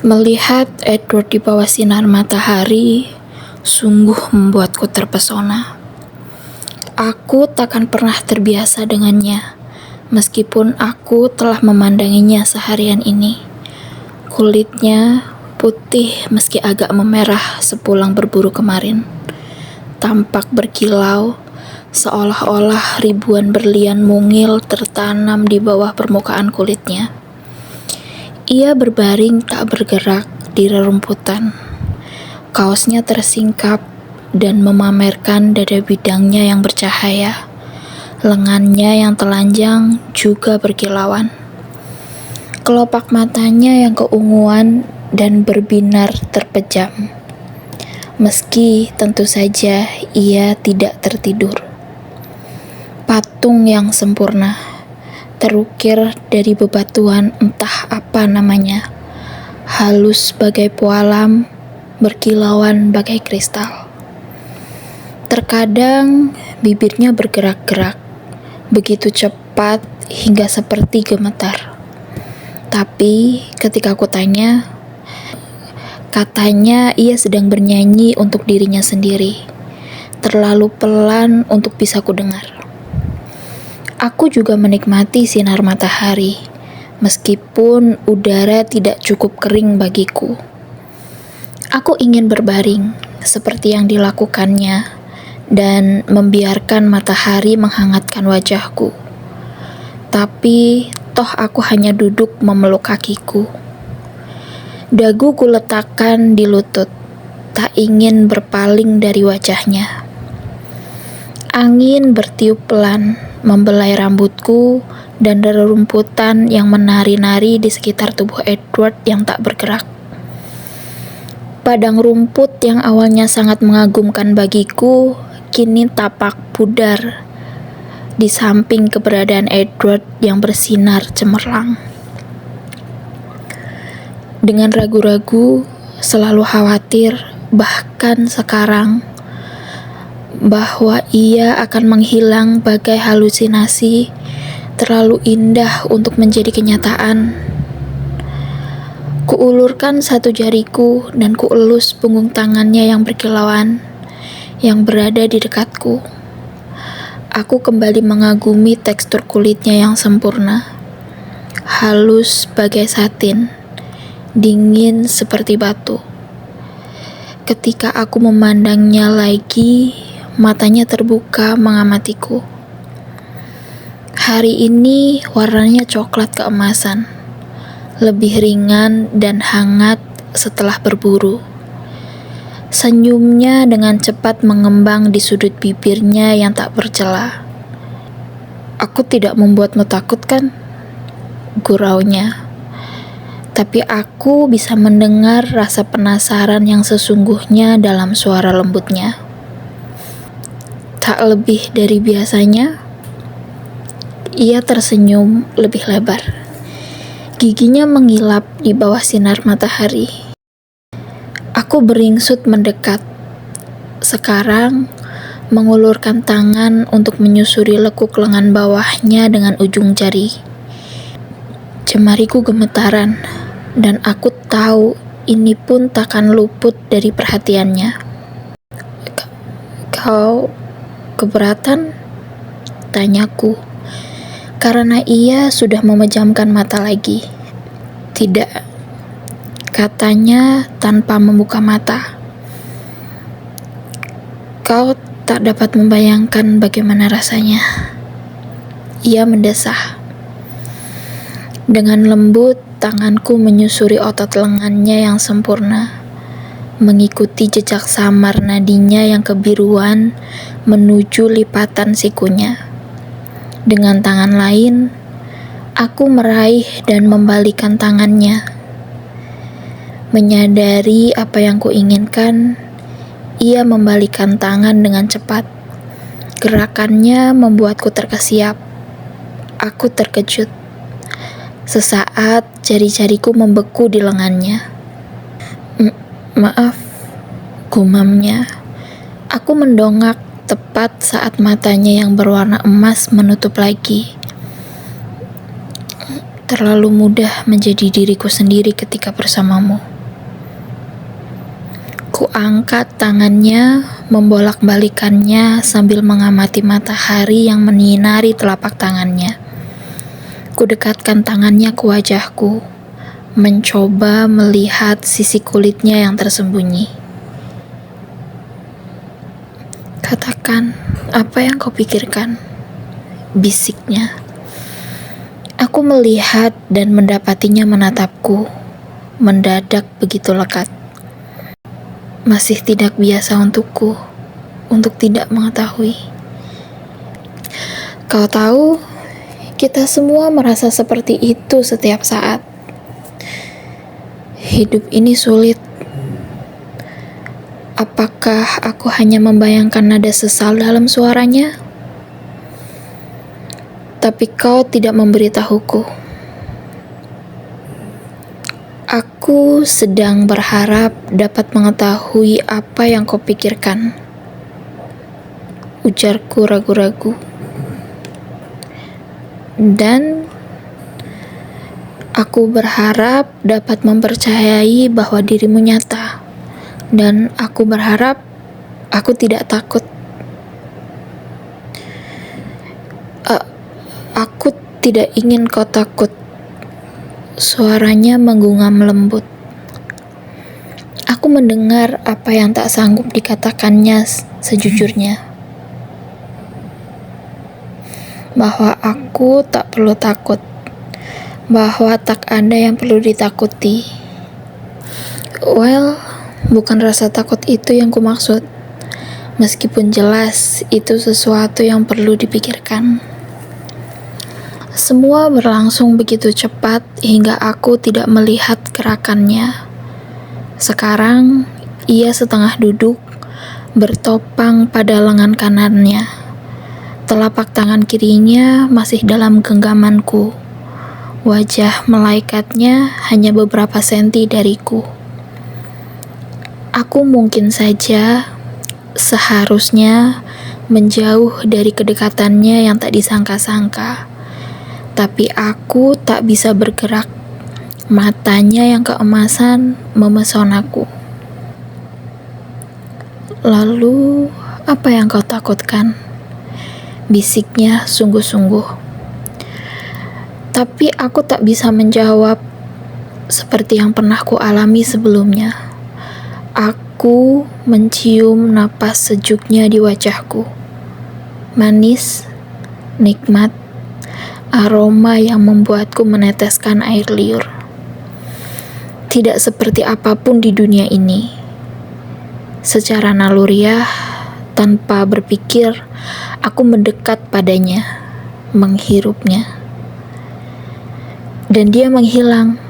Melihat Edward di bawah sinar matahari sungguh membuatku terpesona. Aku takkan pernah terbiasa dengannya, meskipun aku telah memandanginya seharian ini. Kulitnya putih meski agak memerah sepulang berburu kemarin. Tampak berkilau, seolah-olah ribuan berlian mungil tertanam di bawah permukaan kulitnya. Ia berbaring tak bergerak di rerumputan. Kaosnya tersingkap dan memamerkan dada bidangnya yang bercahaya. Lengannya yang telanjang juga berkilauan. Kelopak matanya yang keunguan dan berbinar terpejam. Meski tentu saja ia tidak tertidur. Patung yang sempurna, terukir dari bebatuan entah apa namanya, halus bagai pualam, berkilauan bagai kristal. Terkadang bibirnya bergerak-gerak, begitu cepat hingga seperti gemetar. Tapi ketika aku tanya, katanya ia sedang bernyanyi untuk dirinya sendiri, terlalu pelan untuk bisa kudengar. Aku juga menikmati sinar matahari, meskipun udara tidak cukup kering bagiku. Aku ingin berbaring, seperti yang dilakukannya, dan membiarkan matahari menghangatkan wajahku. Tapi, toh aku hanya duduk memeluk kakiku. Dagu kuletakkan di lutut, tak ingin berpaling dari wajahnya. Angin bertiup pelan, membelai rambutku dan rerumputan yang menari-nari di sekitar tubuh Edward yang tak bergerak. Padang rumput yang awalnya sangat mengagumkan bagiku, kini tapak pudar di samping keberadaan Edward yang bersinar cemerlang. Dengan ragu-ragu, selalu khawatir, bahkan sekarang, bahwa ia akan menghilang bagai halusinasi, terlalu indah untuk menjadi kenyataan. Kuulurkan satu jariku dan kuelus punggung tangannya yang berkilauan, yang berada di dekatku. Aku kembali mengagumi tekstur kulitnya yang sempurna, halus bagai satin, dingin seperti batu. Ketika aku memandangnya lagi, matanya terbuka mengamatiku. Hari ini warnanya coklat keemasan, lebih ringan dan hangat setelah berburu. Senyumnya dengan cepat mengembang di sudut bibirnya yang tak bercela. "Aku tidak membuatmu takut, kan?" guraunya. Tapi aku bisa mendengar rasa penasaran yang sesungguhnya dalam suara lembutnya. Tak lebih dari biasanya, ia tersenyum lebih lebar. Giginya mengilap di bawah sinar matahari. Aku beringsut mendekat. Sekarang, mengulurkan tangan untuk menyusuri lekuk lengan bawahnya dengan ujung jari. Jemariku gemetaran, dan aku tahu ini pun takkan luput dari perhatiannya. "Kau keberatan?" tanyaku, karena ia sudah memejamkan mata lagi. "Tidak," katanya tanpa membuka mata. "Kau tak dapat membayangkan bagaimana rasanya," ia mendesah. Dengan lembut, tanganku menyusuri otot lengannya yang sempurna, mengikuti jejak samar nadinya yang kebiruan menuju lipatan sikunya. Dengan tangan lain, aku meraih dan membalikan tangannya. Menyadari apa yang kuinginkan, ia membalikan tangan dengan cepat. Gerakannya membuatku terkesiap. Aku terkejut. Sesaat jari-jariku membeku di lengannya. "Maaf," gumamnya. Aku mendongak tepat saat matanya yang berwarna emas menutup lagi. Terlalu mudah menjadi diriku sendiri ketika bersamamu. Ku angkat tangannya, membolak-balikannya sambil mengamati matahari yang menyinari telapak tangannya. Ku dekatkan tangannya ke wajahku, mencoba melihat sisi kulitnya yang tersembunyi. "Katakan, apa yang kau pikirkan?" bisiknya. Aku melihat dan mendapatinya menatapku, mendadak begitu lekat. Masih tidak biasa untukku untuk tidak mengetahui. Kau tahu, kita semua merasa seperti itu setiap saat. Hidup ini sulit. Apakah aku hanya membayangkan nada sesal dalam suaranya? Tapi kau tidak memberitahuku. Aku sedang berharap dapat mengetahui apa yang kau pikirkan. Ujarku ragu-ragu. Dan aku berharap dapat mempercayai bahwa dirimu nyata. Dan aku berharap aku tidak takut. Aku tidak ingin kau takut. Suaranya menggungam lembut. Aku mendengar apa yang tak sanggup dikatakannya sejujurnya. Bahwa aku tak perlu takut. Bahwa tak ada yang perlu ditakuti. Well, bukan rasa takut itu yang kumaksud. Meskipun jelas itu sesuatu yang perlu dipikirkan. Semua berlangsung begitu cepat hingga aku tidak melihat gerakannya. Sekarang, ia setengah duduk, bertopang pada lengan kanannya. Telapak tangan kirinya masih dalam genggamanku. Wajah malaikatnya hanya beberapa senti dariku. Aku mungkin saja seharusnya menjauh dari kedekatannya yang tak disangka-sangka. Tapi aku tak bisa bergerak. Matanya yang keemasan memesonaku. "Lalu, apa yang kau takutkan?" bisiknya sungguh-sungguh. Tapi aku tak bisa menjawab seperti yang pernah ku alami sebelumnya. Aku mencium napas sejuknya di wajahku. Manis, nikmat, aroma yang membuatku meneteskan air liur. Tidak seperti apapun di dunia ini. Secara naluriah, tanpa berpikir, aku mendekat padanya, menghirupnya. Dan dia menghilang,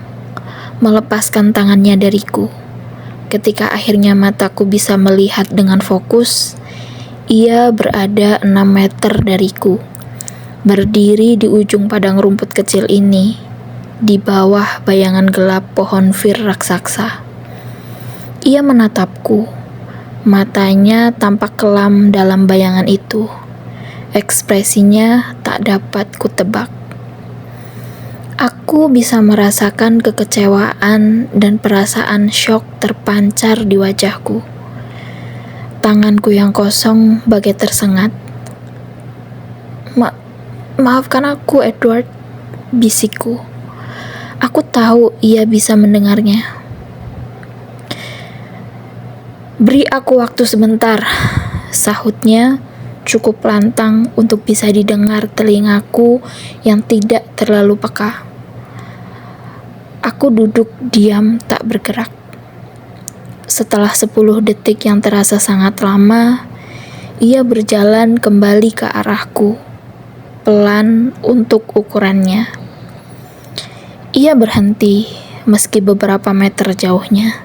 melepaskan tangannya dariku. Ketika akhirnya mataku bisa melihat dengan fokus, ia berada 6 meter dariku. Berdiri di ujung padang rumput kecil ini, di bawah bayangan gelap pohon fir raksasa. Ia menatapku, matanya tampak kelam dalam bayangan itu. Ekspresinya tak dapat kutebak. Aku bisa merasakan kekecewaan dan perasaan syok terpancar di wajahku. Tanganku yang kosong bagai tersengat. Maafkan aku, Edward, bisikku. Aku tahu ia bisa mendengarnya. "Beri aku waktu sebentar," sahutnya, cukup lantang untuk bisa didengar telingaku yang tidak terlalu peka. Aku duduk diam tak bergerak. Setelah 10 detik yang terasa sangat lama, ia berjalan kembali ke arahku. Pelan untuk ukurannya. Ia berhenti meski beberapa meter jauhnya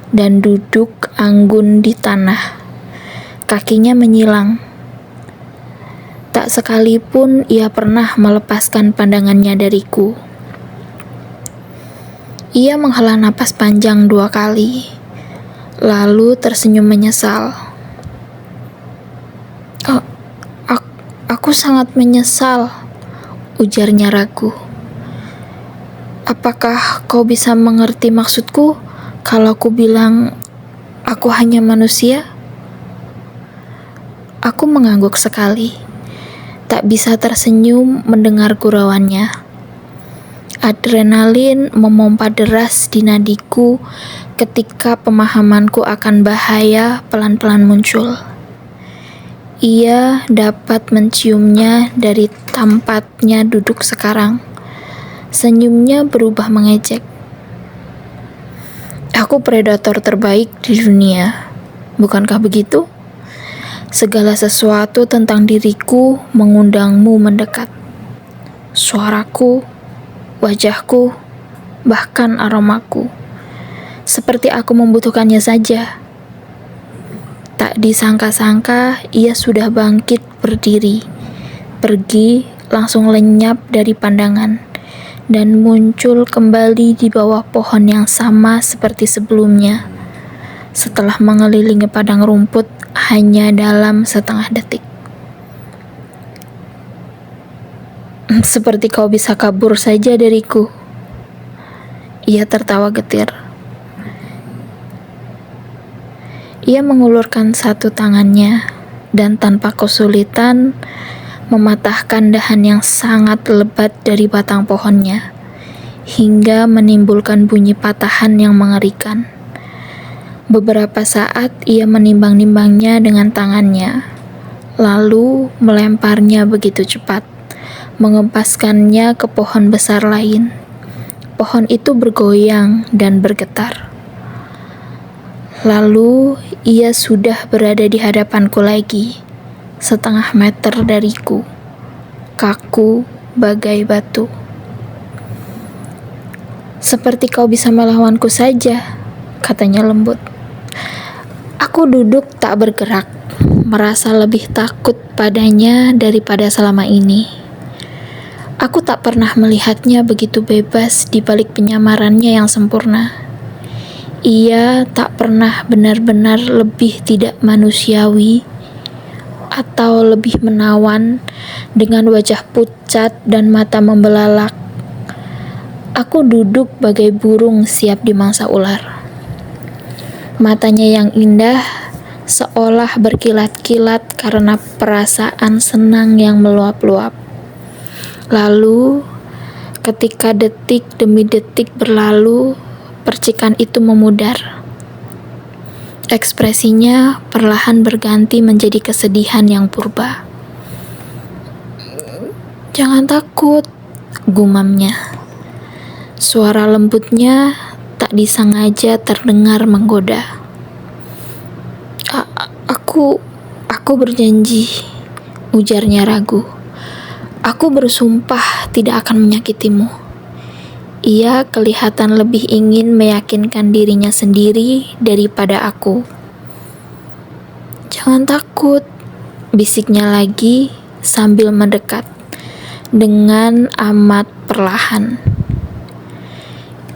dan duduk anggun di tanah. Kakinya menyilang. Tak sekalipun ia pernah melepaskan pandangannya dariku. Ia menghela napas panjang 2 kali, lalu tersenyum menyesal. Aku sangat menyesal," ujarnya ragu. "Apakah kau bisa mengerti maksudku kalau ku bilang Aku hanya manusia? Aku mengangguk sekali, tak bisa tersenyum mendengar gurauannya. Adrenalin memompa deras di nadiku ketika pemahamanku akan bahaya pelan-pelan muncul. Ia dapat menciumnya dari tempatnya duduk sekarang. Senyumnya berubah mengejek. Aku predator terbaik di dunia, bukankah begitu? Segala sesuatu tentang diriku mengundangmu mendekat. Suaraku, wajahku, bahkan aromaku. Seperti aku membutuhkannya saja. Tak disangka-sangka ia sudah bangkit berdiri, pergi langsung lenyap dari pandangan, dan muncul kembali di bawah pohon yang sama seperti sebelumnya. Setelah mengelilingi padang rumput hanya dalam setengah detik. Seperti kau bisa kabur saja dariku. Ia tertawa getir. Ia mengulurkan satu tangannya dan tanpa kesulitan mematahkan dahan yang sangat lebat dari batang pohonnya, hingga menimbulkan bunyi patahan yang mengerikan. Beberapa saat ia menimbang-nimbangnya dengan tangannya, lalu melemparnya begitu cepat, mengempaskannya ke pohon besar lain. Pohon itu bergoyang dan bergetar. Lalu ia sudah berada di hadapanku lagi, setengah meter dariku, kaku bagai batu. Seperti kau bisa melawanku saja, katanya lembut. Aku duduk tak bergerak, merasa lebih takut padanya daripada selama ini. Aku tak pernah melihatnya begitu bebas di balik penyamarannya yang sempurna. Ia tak pernah benar-benar lebih tidak manusiawi atau lebih menawan dengan wajah pucat dan mata membelalak. Aku duduk bagai burung siap dimangsa ular. Matanya yang indah seolah berkilat-kilat karena perasaan senang yang meluap-luap. Lalu, ketika detik demi detik berlalu, percikan itu memudar. Ekspresinya perlahan berganti menjadi kesedihan yang purba. "Jangan takut," gumamnya. Suara lembutnya tak disengaja terdengar menggoda. Aku berjanji," ujarnya ragu. "Aku bersumpah tidak akan menyakitimu." Ia kelihatan lebih ingin meyakinkan dirinya sendiri daripada aku. "Jangan takut," bisiknya lagi sambil mendekat dengan amat perlahan.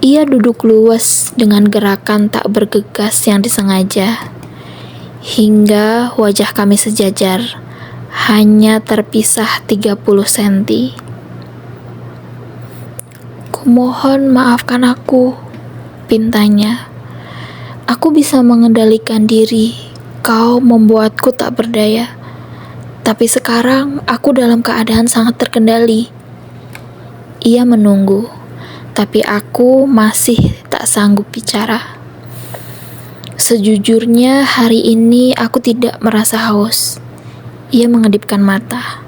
Ia duduk luwes dengan gerakan tak bergegas yang disengaja, hingga wajah kami sejajar, hanya terpisah 30 senti. "Kumohon maafkan aku," pintanya. "Aku bisa mengendalikan diri, kau membuatku tak berdaya. Tapi sekarang aku dalam keadaan sangat terkendali." Ia menunggu, tapi aku masih tak sanggup bicara. "Sejujurnya hari ini aku tidak merasa haus." Ia mengedipkan mata.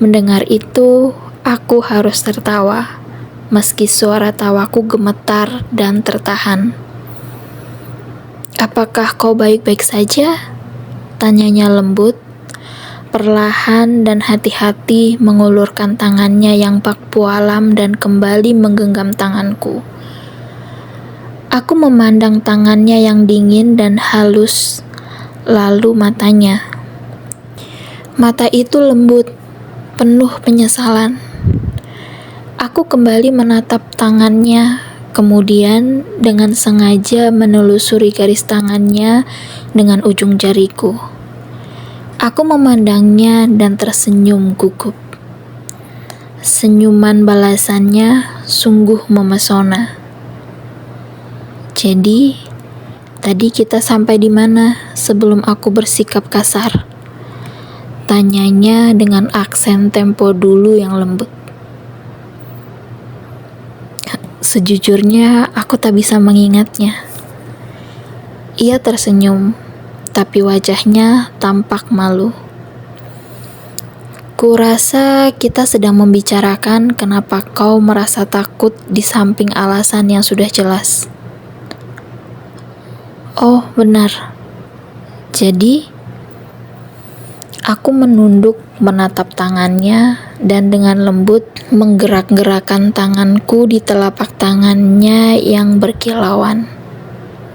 Mendengar itu, aku harus tertawa, meski suara tawaku gemetar dan tertahan. "Apakah kau baik-baik saja?" tanyanya lembut, perlahan dan hati-hati mengulurkan tangannya yang bak pualam dan kembali menggenggam tanganku. Aku memandang tangannya yang dingin dan halus, lalu matanya. Mata itu lembut, penuh penyesalan. Aku kembali menatap tangannya, kemudian dengan sengaja menelusuri garis tangannya dengan ujung jariku. Aku memandangnya dan tersenyum gugup. Senyuman balasannya sungguh memesona. "Jadi, Tadi kita sampai di mana sebelum aku bersikap kasar? Tanyanya dengan aksen tempo dulu yang lembut. Sejujurnya, aku tak bisa mengingatnya. Ia tersenyum, tapi wajahnya tampak malu. Kurasa kita sedang membicarakan kenapa kau merasa takut di samping alasan yang sudah jelas. Oh, benar. Jadi, aku menunduk menatap tangannya dan dengan lembut menggerak-gerakkan tanganku di telapak tangannya yang berkilauan.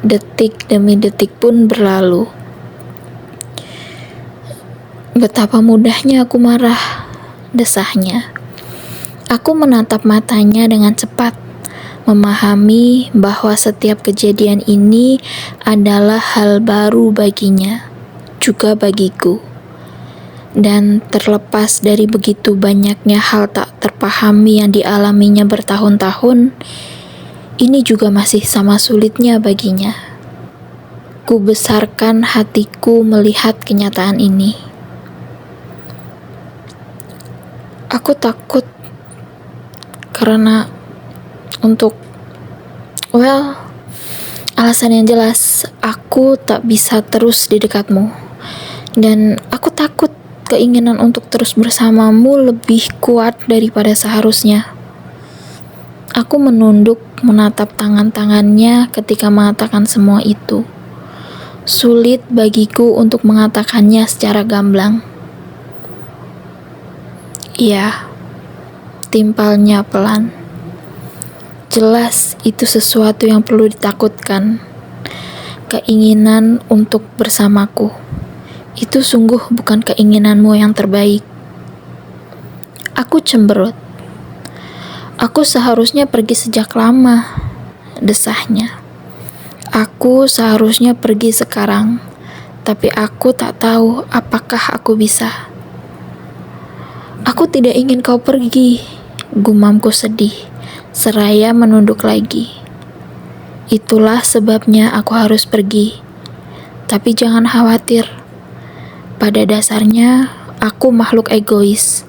Detik demi detik pun berlalu. Betapa mudahnya aku marah, desahnya. Aku menatap matanya dengan cepat, memahami bahwa setiap kejadian ini adalah hal baru baginya, juga bagiku. Dan terlepas dari begitu banyaknya hal tak terpahami yang dialaminya bertahun-tahun, ini juga masih sama sulitnya baginya. Ku besarkan hatiku melihat kenyataan ini. Aku takut karena alasan yang jelas, aku tak bisa terus di dekatmu. Dan aku takut keinginan untuk terus bersamamu lebih kuat daripada seharusnya. Aku menunduk menatap tangan-tangannya ketika mengatakan semua itu. Sulit bagiku untuk mengatakannya secara gamblang. Ya, timpalnya pelan. Jelas itu sesuatu yang perlu ditakutkan. Keinginan untuk bersamaku. Itu sungguh bukan keinginanmu yang terbaik. Aku cemberut. Aku seharusnya pergi sejak lama, desahnya. Aku seharusnya pergi sekarang, tapi aku tak tahu apakah aku bisa. Aku tidak ingin kau pergi, gumamku sedih. Seraya menunduk lagi. Itulah sebabnya aku harus pergi. Tapi jangan khawatir. Pada dasarnya, aku makhluk egois.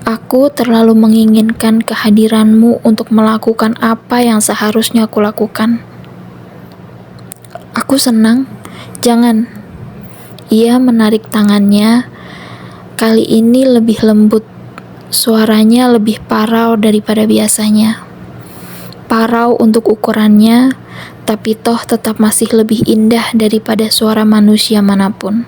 Aku terlalu menginginkan kehadiranmu untuk melakukan apa yang seharusnya aku lakukan. Aku senang. Jangan. Ia menarik tangannya. Kali ini lebih lembut. Suaranya lebih parau daripada biasanya. Parau untuk ukurannya, tapi toh tetap masih lebih indah daripada suara manusia manapun.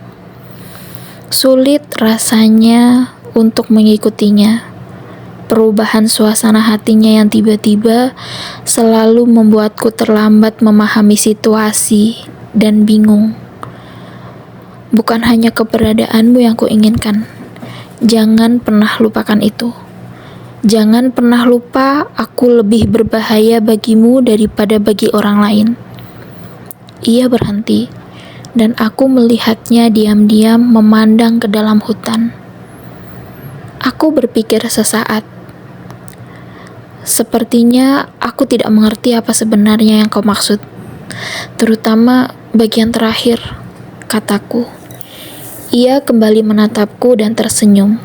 Sulit rasanya untuk mengikutinya. Perubahan suasana hatinya yang tiba-tiba selalu membuatku terlambat memahami situasi dan bingung. Bukan hanya keberadaanmu yang kuinginkan. Jangan pernah lupakan itu. Jangan pernah lupa aku lebih berbahaya bagimu daripada bagi orang lain. Ia berhenti, dan aku melihatnya diam-diam memandang ke dalam hutan. Aku berpikir sesaat. Sepertinya aku tidak mengerti apa sebenarnya yang kau maksud. Terutama bagian terakhir, kataku. Ia kembali menatapku dan tersenyum.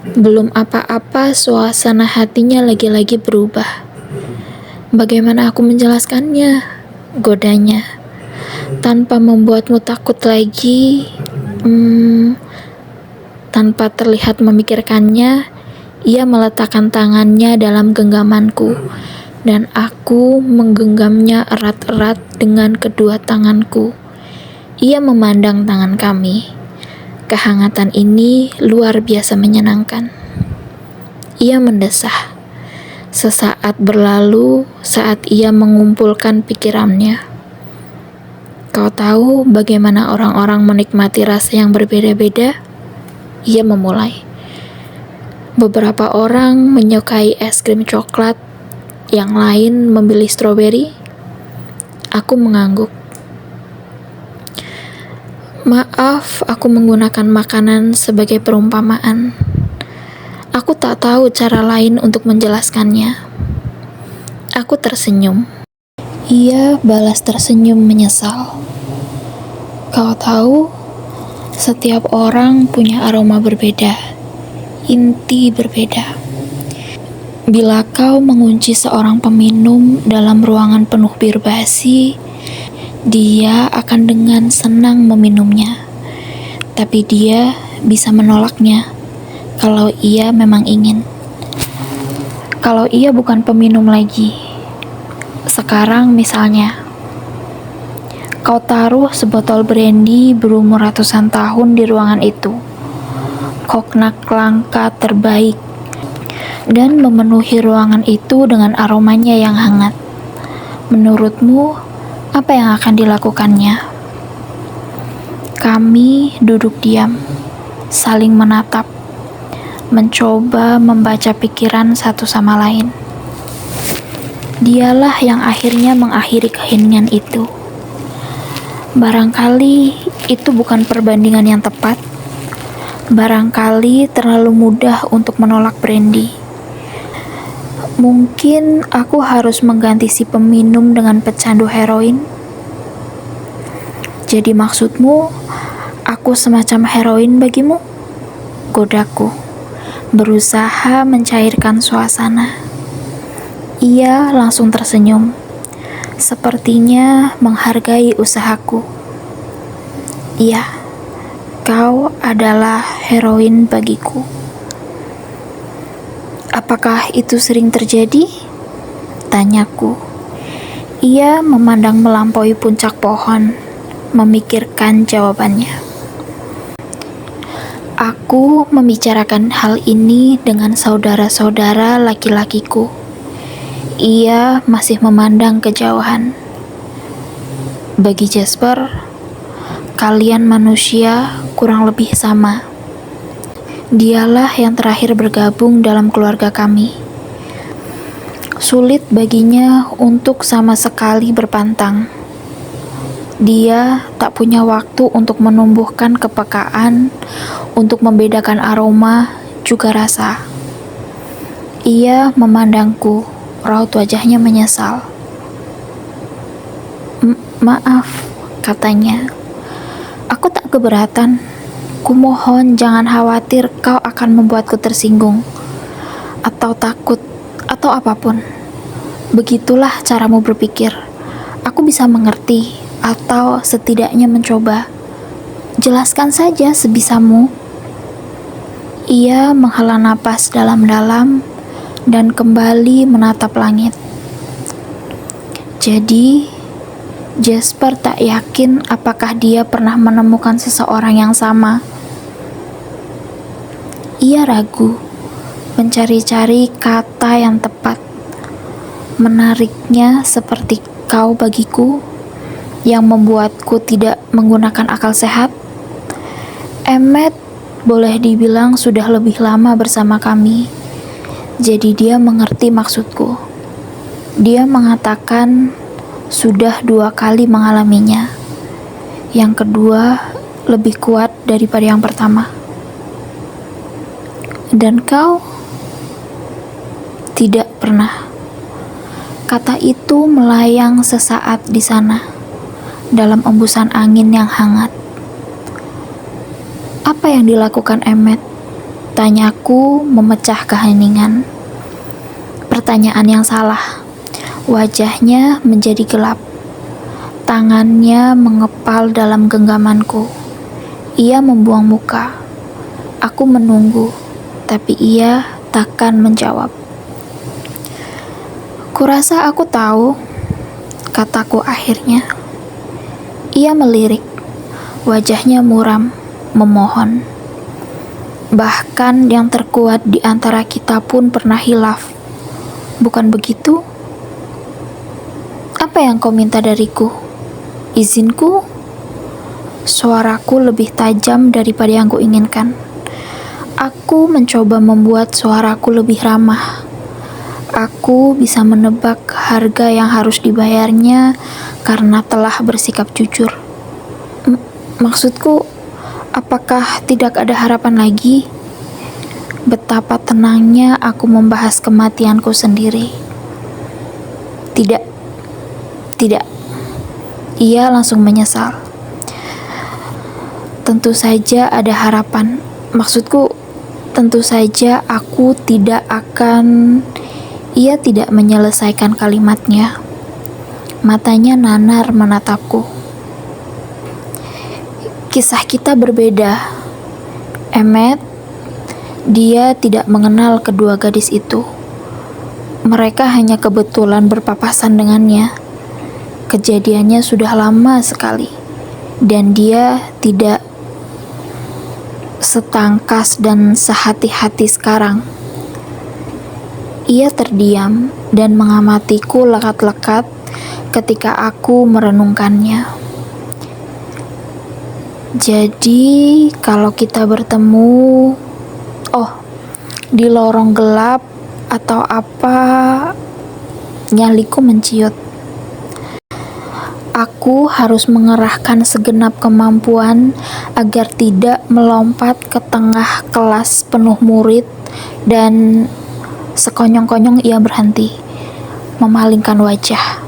Belum apa-apa, suasana hatinya lagi-lagi berubah. Bagaimana aku menjelaskannya? Godanya. Tanpa membuatmu takut lagi, tanpa terlihat memikirkannya, ia meletakkan tangannya dalam genggamanku, dan aku menggenggamnya erat-erat dengan kedua tanganku. Ia memandang tangan kami. Kehangatan ini luar biasa menyenangkan. Ia mendesah. Sesaat berlalu saat ia mengumpulkan pikirannya. Kau tahu bagaimana orang-orang menikmati rasa yang berbeda-beda? Ia memulai. Beberapa orang menyukai es krim coklat, yang lain memilih stroberi. Aku mengangguk. Maaf, aku menggunakan makanan sebagai perumpamaan. Aku tak tahu cara lain untuk menjelaskannya. Aku tersenyum. Ia balas tersenyum menyesal. Kau tahu, setiap orang punya aroma berbeda, inti berbeda. Bila kau mengunci seorang peminum dalam ruangan penuh bir basi, dia akan dengan senang meminumnya. Tapi dia bisa menolaknya kalau ia memang ingin. Kalau ia bukan peminum lagi. Sekarang misalnya, kau taruh sebotol brandy berumur ratusan tahun di ruangan itu. Koknak langka terbaik dan memenuhi ruangan itu dengan aromanya yang hangat. Menurutmu, apa yang akan dilakukannya? Kami duduk diam, saling menatap, mencoba membaca pikiran satu sama lain. Dialah yang akhirnya mengakhiri keheningan itu. Barangkali itu bukan perbandingan yang tepat. Barangkali terlalu mudah untuk menolak brandy. Mungkin aku harus mengganti si peminum dengan pecandu heroin. Jadi maksudmu, aku semacam heroin bagimu? Godaku, berusaha mencairkan suasana. Ia langsung tersenyum, sepertinya menghargai usahaku. Iya, kau adalah heroin bagiku. Apakah itu sering terjadi? Tanyaku. Ia memandang melampaui puncak pohon, memikirkan jawabannya. Aku membicarakan hal ini dengan saudara-saudara laki-lakiku. Ia masih memandang kejauhan. Bagi Jasper, kalian manusia kurang lebih sama. Dialah yang terakhir bergabung dalam keluarga kami. Sulit baginya untuk sama sekali berpantang. Dia tak punya waktu untuk menumbuhkan kepekaan, untuk membedakan aroma, juga rasa. Ia memandangku, raut wajahnya menyesal. Maaf, katanya. Aku tak keberatan. Kumohon jangan khawatir kau akan membuatku tersinggung, atau takut, atau apapun. Begitulah caramu berpikir. Aku bisa mengerti, atau setidaknya mencoba. Jelaskan saja sebisamu. Ia menghela napas dalam-dalam dan kembali menatap langit. Jadi, Jasper tak yakin apakah dia pernah menemukan seseorang yang sama. Ia ragu, mencari-cari kata yang tepat. Menariknya seperti kau bagiku, yang membuatku tidak menggunakan akal sehat. Emmet boleh dibilang sudah lebih lama bersama kami, jadi dia mengerti maksudku. Dia mengatakan sudah 2 kali mengalaminya. Yang kedua lebih kuat daripada yang pertama. Dan kau? Tidak pernah. Kata itu melayang sesaat di sana, dalam embusan angin yang hangat. Apa yang dilakukan Emmet? Tanyaku memecah keheningan. Pertanyaan yang salah. Wajahnya menjadi gelap. Tangannya mengepal dalam genggamanku. Ia membuang muka. Aku menunggu, tapi ia takkan menjawab. Kurasa aku tahu, kataku akhirnya. Ia melirik. Wajahnya muram, memohon. Bahkan yang terkuat di antara kita pun pernah hilaf. Bukan begitu? Apa yang kau minta dariku? Izinku? Suaraku lebih tajam daripada yang kuinginkan. Aku mencoba membuat suaraku lebih ramah. Aku bisa menebak harga yang harus dibayarnya karena telah bersikap jujur. Maksudku, apakah tidak ada harapan lagi? Betapa tenangnya aku membahas kematianku sendiri. Tidak. Tidak, ia langsung menyesal. Tentu saja ada harapan. Maksudku, tentu saja aku tidak akan... Ia tidak menyelesaikan kalimatnya. Matanya nanar menatapku. Kisah kita berbeda, Emmet. Dia tidak mengenal kedua gadis itu. Mereka hanya kebetulan berpapasan dengannya. Kejadiannya sudah lama sekali, dan dia tidak setangkas dan sehati-hati sekarang. Ia terdiam dan mengamatiku lekat-lekat ketika aku merenungkannya. Jadi, kalau kita bertemu, di lorong gelap atau apa, nyaliku menciut. Aku harus mengerahkan segenap kemampuan agar tidak melompat ke tengah kelas penuh murid, dan sekonyong-konyong ia berhenti, memalingkan wajah.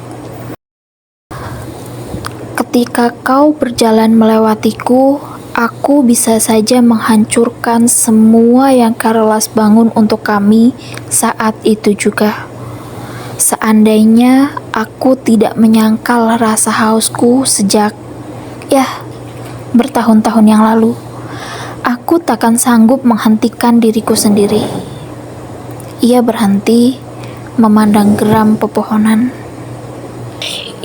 Ketika kau berjalan melewatiku, aku bisa saja menghancurkan semua yang Carlos bangun untuk kami saat itu juga. Seandainya aku tidak menyangkal rasa hausku sejak, bertahun-tahun yang lalu, aku takkan sanggup menghentikan diriku sendiri. Ia berhenti, memandang geram pepohonan.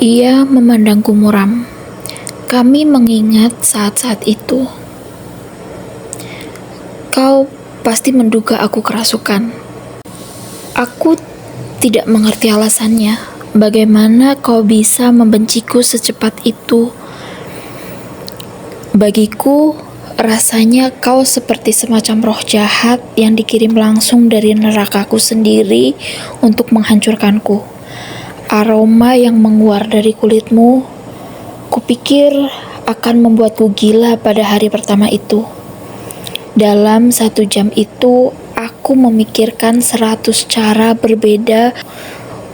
Ia memandangku muram. Kami mengingat saat-saat itu. Kau pasti menduga aku kerasukan. Aku tidak mengerti alasannya. Bagaimana kau bisa membenciku secepat itu? Bagiku, rasanya kau seperti semacam roh jahat yang dikirim langsung dari nerakaku sendiri untuk menghancurkanku. Aroma yang menguar dari kulitmu, kupikir akan membuatku gila pada hari pertama itu. Dalam 1 jam itu, aku memikirkan 100 cara berbeda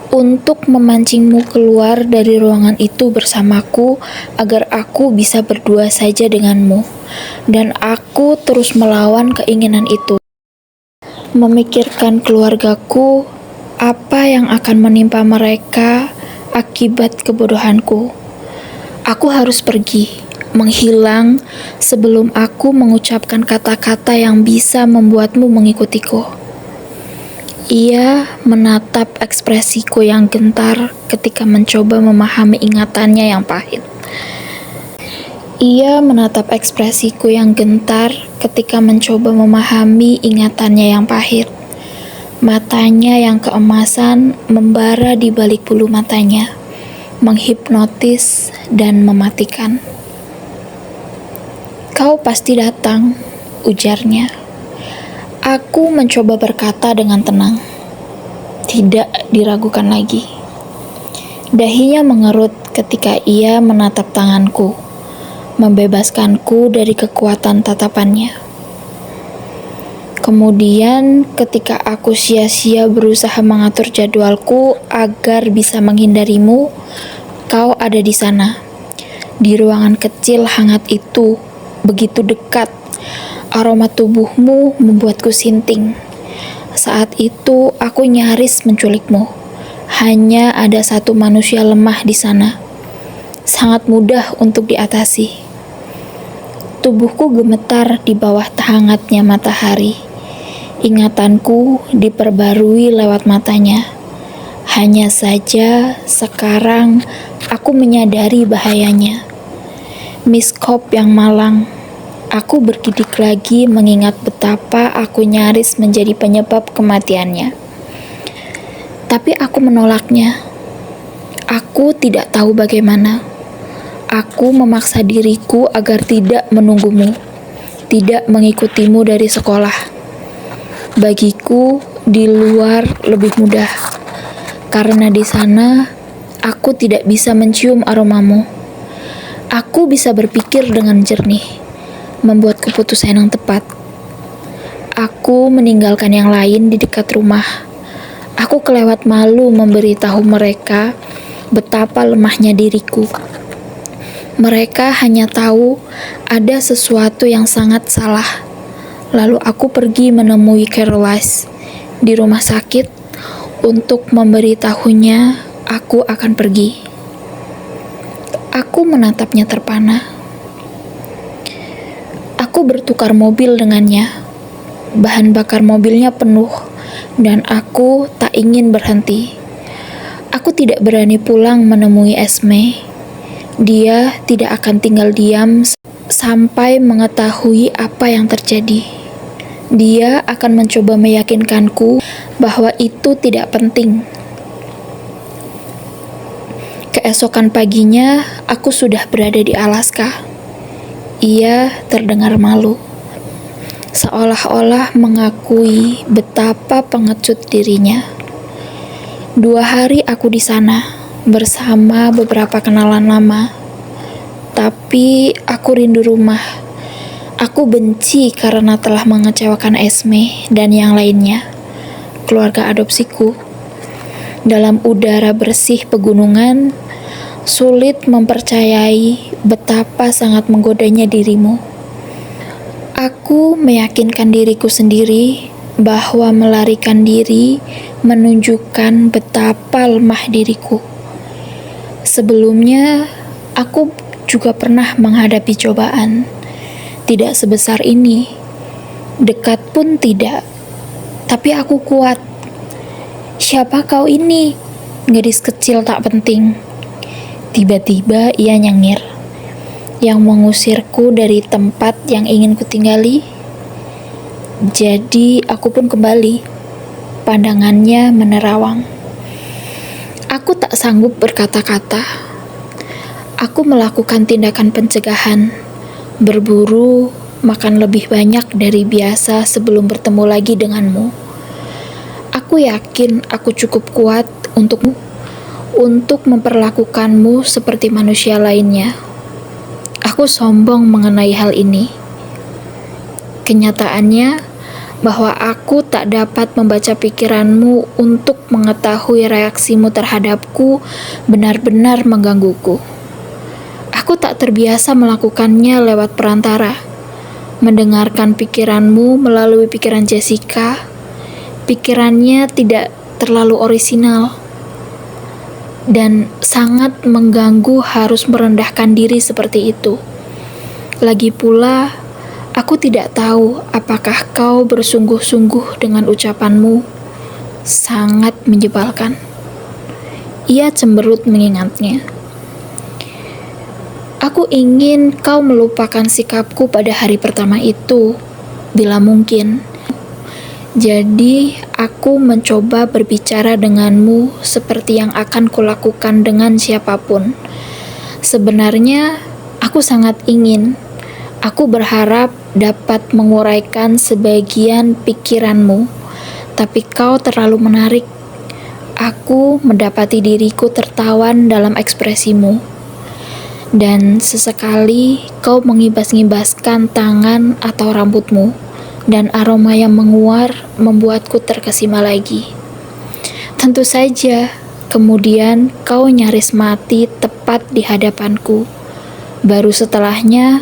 untuk memancingmu keluar dari ruangan itu bersamaku agar aku bisa berdua saja denganmu. Dan aku terus melawan keinginan itu. Memikirkan keluargaku, apa yang akan menimpa mereka akibat kebodohanku. Aku harus pergi, menghilang sebelum aku mengucapkan kata-kata yang bisa membuatmu mengikutiku. Ia menatap ekspresiku yang gentar ketika mencoba memahami ingatannya yang pahit. Ia menatap ekspresiku yang gentar ketika mencoba memahami ingatannya yang pahit. Matanya yang keemasan membara di balik bulu matanya, menghipnotis dan mematikan. Kau pasti datang, ujarnya. Aku mencoba berkata dengan tenang. Tidak diragukan lagi. Dahinya mengerut ketika ia menatap tanganku, membebaskanku dari kekuatan tatapannya. Kemudian, ketika aku sia-sia berusaha mengatur jadwalku agar bisa menghindarimu, kau ada di sana, di ruangan kecil hangat itu, begitu dekat. Aroma tubuhmu membuatku sinting. Saat itu, aku nyaris menculikmu. Hanya ada 1 manusia lemah di sana. Sangat mudah untuk diatasi. Tubuhku gemetar di bawah hangatnya matahari. Ingatanku diperbarui lewat matanya. Hanya saja sekarang aku menyadari bahayanya. Miskop yang malang. Aku bergidik lagi mengingat betapa aku nyaris menjadi penyebab kematiannya. Tapi aku menolaknya. Aku tidak tahu bagaimana. Aku memaksa diriku agar tidak menunggumu, tidak mengikutimu dari sekolah. Bagiku, di luar lebih mudah, karena di sana aku tidak bisa mencium aromamu. Aku bisa berpikir dengan jernih, membuat keputusan yang tepat. Aku meninggalkan yang lain di dekat rumah. Aku kelewat malu memberitahu mereka betapa lemahnya diriku. Mereka hanya tahu ada sesuatu yang sangat salah. Lalu aku pergi menemui Caroline di rumah sakit untuk memberitahunya aku akan pergi. Aku menatapnya terpana. Aku bertukar mobil dengannya. Bahan bakar mobilnya penuh dan aku tak ingin berhenti. Aku tidak berani pulang menemui Esme. Dia tidak akan tinggal diam sampai mengetahui apa yang terjadi. Dia akan mencoba meyakinkanku bahwa itu tidak penting. Keesokan paginya, aku sudah berada di Alaska. Ia terdengar malu, seolah-olah mengakui betapa pengecut dirinya. 2 hari aku di sana bersama beberapa kenalan lama. Tapi aku rindu rumah. Aku benci karena telah mengecewakan Esme dan yang lainnya, keluarga adopsiku. Dalam udara bersih pegunungan, sulit mempercayai betapa sangat menggodanya dirimu. Aku meyakinkan diriku sendiri bahwa melarikan diri menunjukkan betapa lemah diriku. Sebelumnya, aku juga pernah menghadapi cobaan. Tidak sebesar ini, dekat pun tidak, tapi aku kuat. Siapa kau ini? Gadis kecil tak penting. Tiba-tiba ia nyengir, yang mengusirku dari tempat yang ingin kutinggali. Jadi aku pun kembali. Pandangannya menerawang. Aku tak sanggup berkata-kata. Aku melakukan tindakan pencegahan. Berburu, makan lebih banyak dari biasa sebelum bertemu lagi denganmu. Aku yakin aku cukup kuat untuk memperlakukanmu seperti manusia lainnya. Aku sombong mengenai hal ini. Kenyataannya, bahwa aku tak dapat membaca pikiranmu untuk mengetahui reaksimu terhadapku benar-benar menggangguku. Aku tak terbiasa melakukannya lewat perantara. Mendengarkan pikiranmu melalui pikiran Jessica, pikirannya tidak terlalu orisinal dan sangat mengganggu harus merendahkan diri seperti itu. Lagi pula, aku tidak tahu apakah kau bersungguh-sungguh dengan ucapanmu. Sangat menyebalkan. Ia cemberut mengingatnya. Aku ingin kau melupakan sikapku pada hari pertama itu, bila mungkin. Jadi, aku mencoba berbicara denganmu seperti yang akan kulakukan dengan siapapun. Sebenarnya, aku sangat ingin. Aku berharap dapat menguraikan sebagian pikiranmu, tapi kau terlalu menarik. Aku mendapati diriku tertawan dalam ekspresimu. Dan sesekali kau mengibas-ngibaskan tangan atau rambutmu, dan aroma yang menguar membuatku terkesima lagi. Tentu saja, kemudian kau nyaris mati tepat di hadapanku. Baru setelahnya,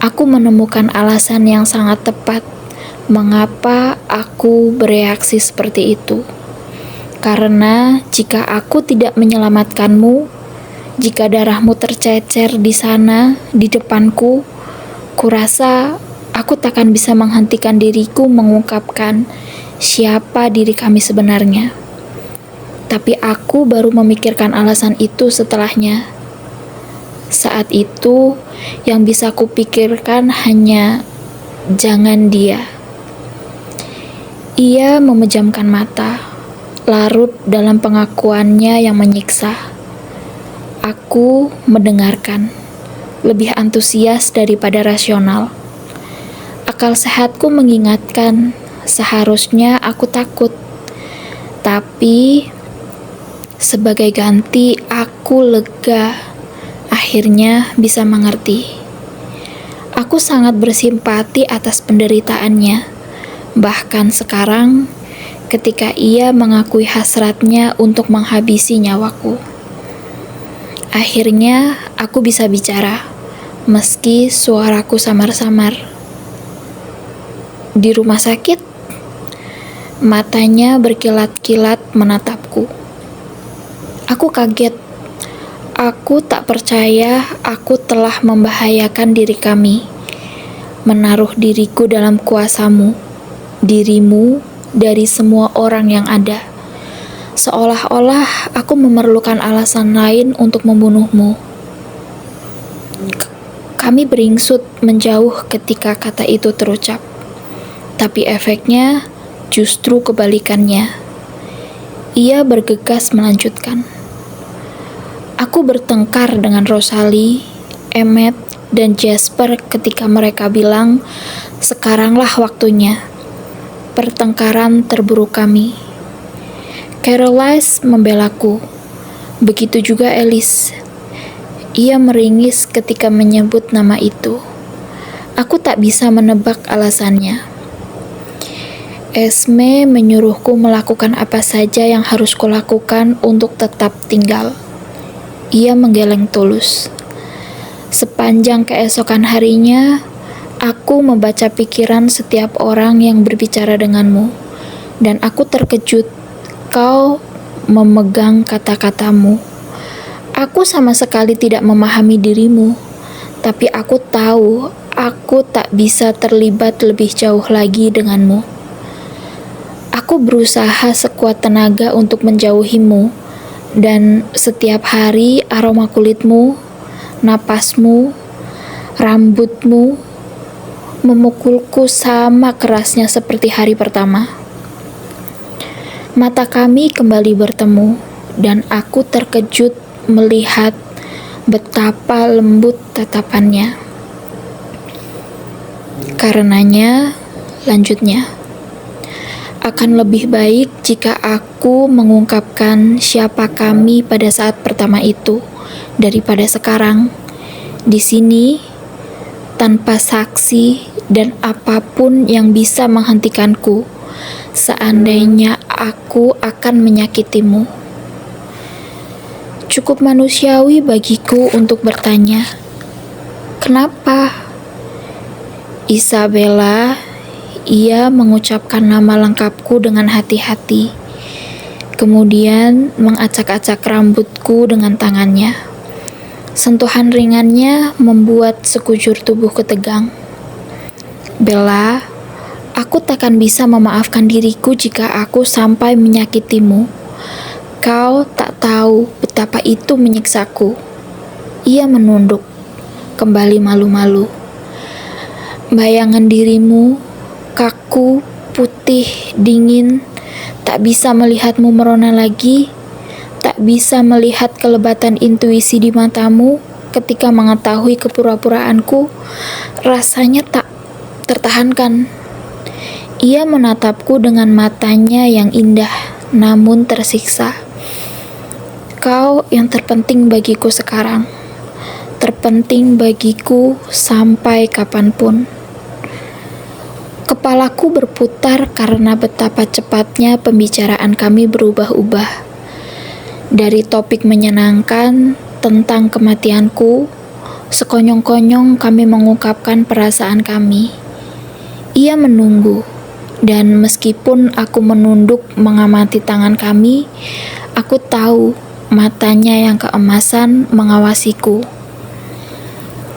aku menemukan alasan yang sangat tepat mengapa aku bereaksi seperti itu. Karena jika aku tidak menyelamatkanmu, jika darahmu tercecer di sana, di depanku, kurasa aku takkan bisa menghentikan diriku mengungkapkan siapa diri kami sebenarnya. Tapi aku baru memikirkan alasan itu setelahnya. Saat itu, yang bisa kupikirkan hanya jangan dia. Ia memejamkan mata, larut dalam pengakuannya yang menyiksa. Aku mendengarkan, lebih antusias daripada rasional. Akal sehatku mengingatkan, seharusnya aku takut. Tapi, sebagai ganti, aku lega. Akhirnya bisa mengerti. Aku sangat bersimpati atas penderitaannya. Bahkan sekarang, ketika ia mengakui hasratnya untuk menghabisi nyawaku. Akhirnya aku bisa bicara, meski suaraku samar-samar. Di rumah sakit, matanya berkilat-kilat menatapku. Aku kaget. Aku tak percaya aku telah membahayakan diri kami, menaruh diriku dalam kuasamu, dirimu dari semua orang yang ada. Seolah-olah aku memerlukan alasan lain untuk membunuhmu. Kami beringsut menjauh ketika kata itu terucap. Tapi efeknya justru kebalikannya. Ia bergegas melanjutkan. Aku bertengkar dengan Rosalie, Emmet, dan Jasper ketika mereka bilang, sekaranglah waktunya. Pertengkaran terburuk kami. Caroline membelaku. Begitu juga Alice. Ia meringis ketika menyebut nama itu. Aku tak bisa menebak alasannya. Esme menyuruhku melakukan apa saja yang harus kulakukan untuk tetap tinggal. Ia menggeleng tulus. Sepanjang keesokan harinya, aku membaca pikiran setiap orang yang berbicara denganmu, dan aku terkejut kau memegang kata-katamu. Aku sama sekali tidak memahami dirimu, tapi aku tahu aku tak bisa terlibat lebih jauh lagi denganmu. Aku berusaha sekuat tenaga untuk menjauhimu, dan setiap hari aroma kulitmu, napasmu, rambutmu memukulku sama kerasnya seperti hari pertama. Mata kami kembali bertemu, dan aku terkejut melihat betapa lembut tatapannya. Karenanya, lanjutnya, akan lebih baik jika aku mengungkapkan siapa kami pada saat pertama itu daripada sekarang, di sini, tanpa saksi dan apapun yang bisa menghentikanku, seandainya aku akan menyakitimu. Cukup manusiawi bagiku untuk bertanya, kenapa? Isabella. Ia mengucapkan nama lengkapku dengan hati-hati, kemudian mengacak-acak rambutku dengan tangannya. Sentuhan ringannya membuat sekujur tubuhku tegang. Bella, aku takkan bisa memaafkan diriku jika aku sampai menyakitimu. Kau tak tahu betapa itu menyiksaku. Ia menunduk, kembali malu-malu. Bayangan dirimu kaku, putih, dingin, tak bisa melihatmu merona lagi, tak bisa melihat kelebatan intuisi di matamu ketika mengetahui kepura-puraanku, rasanya tak tertahankan. Ia menatapku dengan matanya yang indah, namun tersiksa. Kau yang terpenting bagiku sekarang, terpenting bagiku sampai kapanpun. Kepalaku berputar karena betapa cepatnya pembicaraan kami berubah-ubah. Dari topik menyenangkan tentang kematianku, sekonyong-konyong kami mengungkapkan perasaan kami. Ia menunggu, dan meskipun aku menunduk mengamati tangan kami, aku tahu matanya yang keemasan mengawasiku.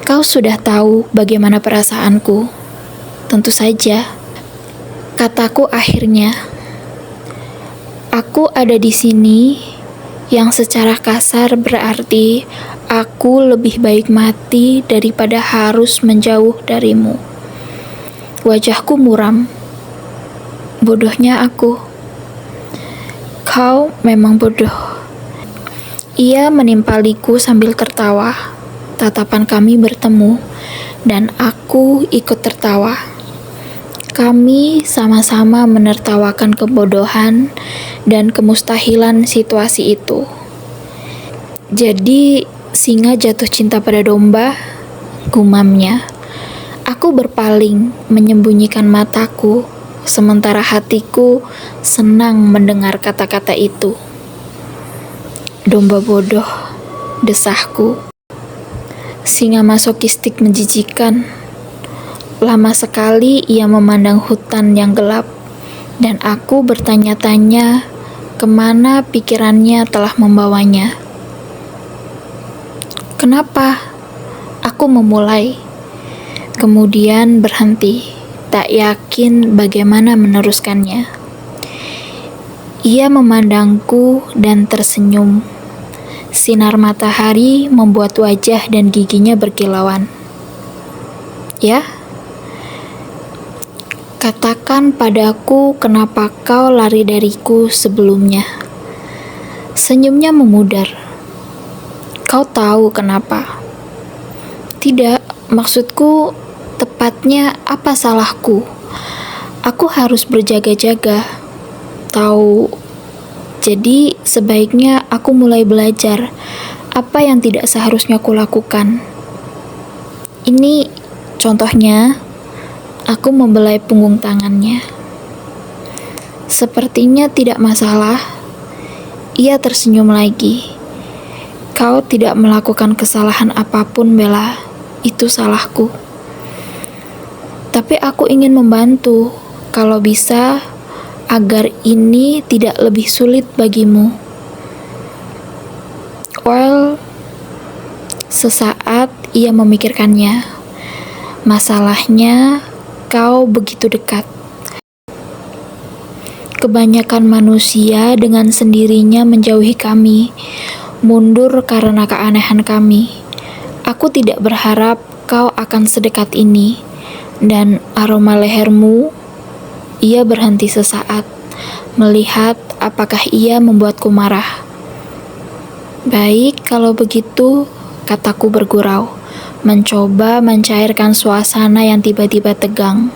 Kau sudah tahu bagaimana perasaanku. Tentu saja, kataku akhirnya. Aku ada di sini, yang secara kasar berarti aku lebih baik mati daripada harus menjauh darimu. Wajahku muram. Bodohnya aku. Kau memang bodoh. Ia menimpaliku sambil tertawa. Tatapan kami bertemu, dan aku ikut tertawa. Kami sama-sama menertawakan kebodohan dan kemustahilan situasi itu. Jadi, singa jatuh cinta pada domba, gumamnya. Aku berpaling, menyembunyikan mataku, sementara hatiku senang mendengar kata-kata itu. Domba bodoh. desahku. Singa masokistik menjijikan. Lama sekali ia memandang hutan yang gelap, dan aku bertanya-tanya kemana pikirannya telah membawanya. Kenapa? Aku memulai, kemudian berhenti, tak yakin bagaimana meneruskannya. Ia memandangku dan tersenyum. Sinar matahari membuat wajah dan giginya berkilauan. Ya? Katakan padaku kenapa kau lari dariku sebelumnya. Senyumnya memudar. Kau tahu kenapa? Tidak, maksudku tepatnya apa salahku? Aku harus berjaga-jaga. Tahu, jadi sebaiknya aku mulai belajar apa yang tidak seharusnya kulakukan. Ini contohnya. Aku membelai punggung tangannya. Sepertinya tidak masalah. Ia tersenyum lagi. Kau tidak melakukan kesalahan apapun, Bella. Itu salahku. Tapi aku ingin membantu, kalau bisa, agar ini tidak lebih sulit bagimu. Well, sesaat ia memikirkannya. Masalahnya, kau begitu dekat. Kebanyakan manusia dengan sendirinya menjauhi kami, mundur karena keanehan kami. Aku tidak berharap kau akan sedekat ini, dan aroma lehermu. Ia berhenti sesaat, melihat apakah ia membuatku marah. Baik, kalau begitu, kataku bergurau, mencoba mencairkan suasana yang tiba-tiba tegang.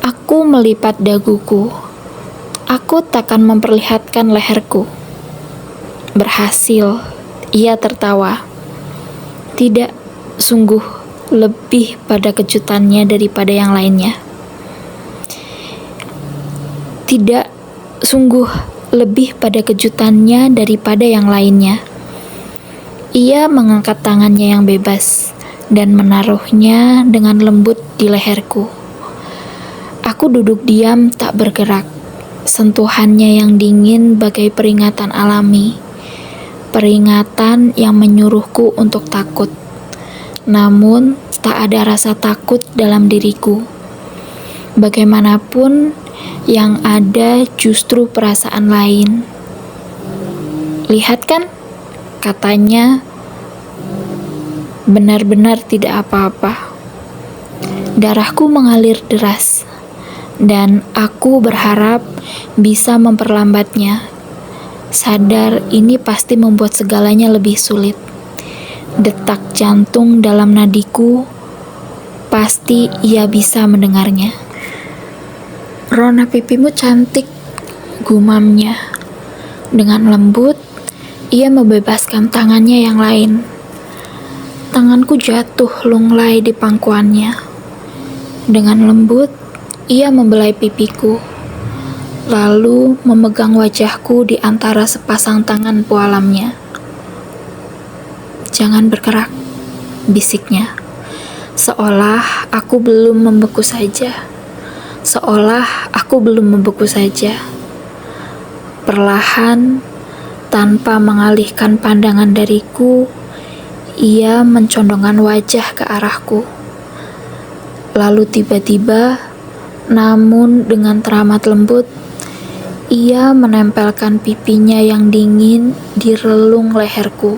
Aku melipat daguku. Aku takkan memperlihatkan leherku. Berhasil, ia tertawa. Tidak, sungguh lebih pada kejutannya daripada yang lainnya. Tidak, sungguh lebih pada kejutannya daripada yang lainnya. Ia mengangkat tangannya yang bebas dan menaruhnya dengan lembut di leherku. Aku duduk diam tak bergerak. Sentuhannya yang dingin bagai peringatan alami. Peringatan yang menyuruhku untuk takut. Namun, tak ada rasa takut dalam diriku. Bagaimanapun, yang ada justru perasaan lain. Lihat kan? Katanya, benar-benar tidak apa-apa. Darahku mengalir deras, dan aku berharap bisa memperlambatnya. Sadar ini pasti membuat segalanya lebih sulit. Detak jantung dalam nadiku, pasti ia bisa mendengarnya. Rona pipimu cantik, gumamnya. Dengan lembut, ia membebaskan tangannya yang lain. Tanganku jatuh lunglai di pangkuannya. Dengan lembut, ia membelai pipiku, lalu memegang wajahku di antara sepasang tangan pualamnya. Jangan bergerak, bisiknya. Seolah aku belum membeku saja. Seolah aku belum membeku saja. Perlahan, tanpa mengalihkan pandangan dariku, ia mencondongkan wajah ke arahku. Lalu tiba-tiba, namun dengan teramat lembut, ia menempelkan pipinya yang dingin di relung leherku.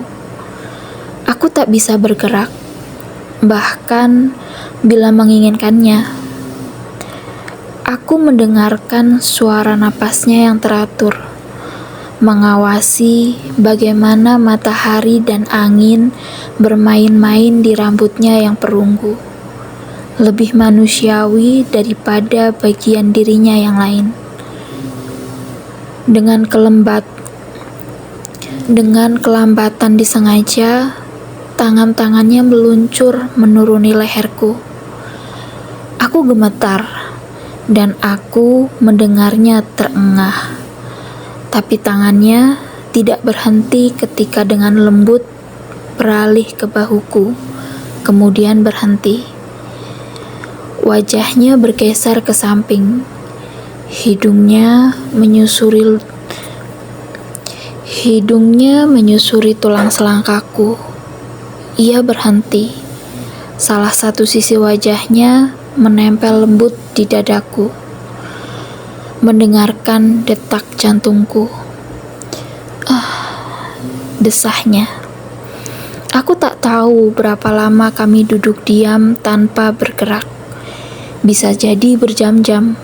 Aku tak bisa bergerak, bahkan bila menginginkannya. Aku mendengarkan suara napasnya yang teratur, mengawasi bagaimana matahari dan angin bermain-main di rambutnya yang perunggu, lebih manusiawi daripada bagian dirinya yang lain. Dengan kelambatan disengaja, tangan-tangannya meluncur menuruni leherku. Aku gemetar, dan aku mendengarnya terengah. Tapi tangannya tidak berhenti ketika dengan lembut beralih ke bahuku, kemudian berhenti. Wajahnya bergeser ke samping. Hidungnya menyusuri tulang selangkaku. Ia berhenti. Salah satu sisi wajahnya menempel lembut di dadaku. Mendengarkan detak jantungku. Desahnya. Aku tak tahu berapa lama kami duduk diam tanpa bergerak. Bisa jadi berjam-jam.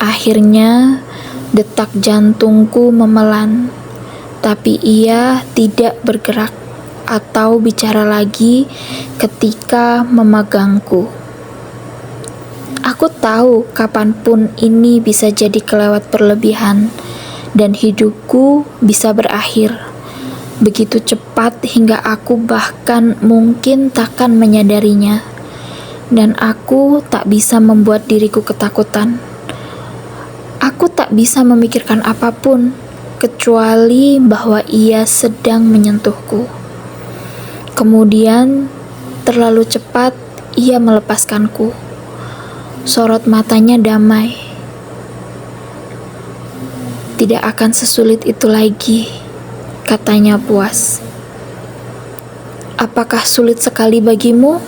Akhirnya, detak jantungku memelan, tapi ia tidak bergerak atau bicara lagi ketika memegangku. Aku tahu kapanpun ini bisa jadi kelewat berlebihan, dan hidupku bisa berakhir. Begitu cepat hingga aku bahkan mungkin takkan menyadarinya. Dan aku tak bisa membuat diriku ketakutan. Aku tak bisa memikirkan apapun, kecuali bahwa ia sedang menyentuhku. Kemudian, terlalu cepat ia melepaskanku. Sorot matanya damai. Tidak akan sesulit itu lagi, katanya puas. Apakah sulit sekali bagimu?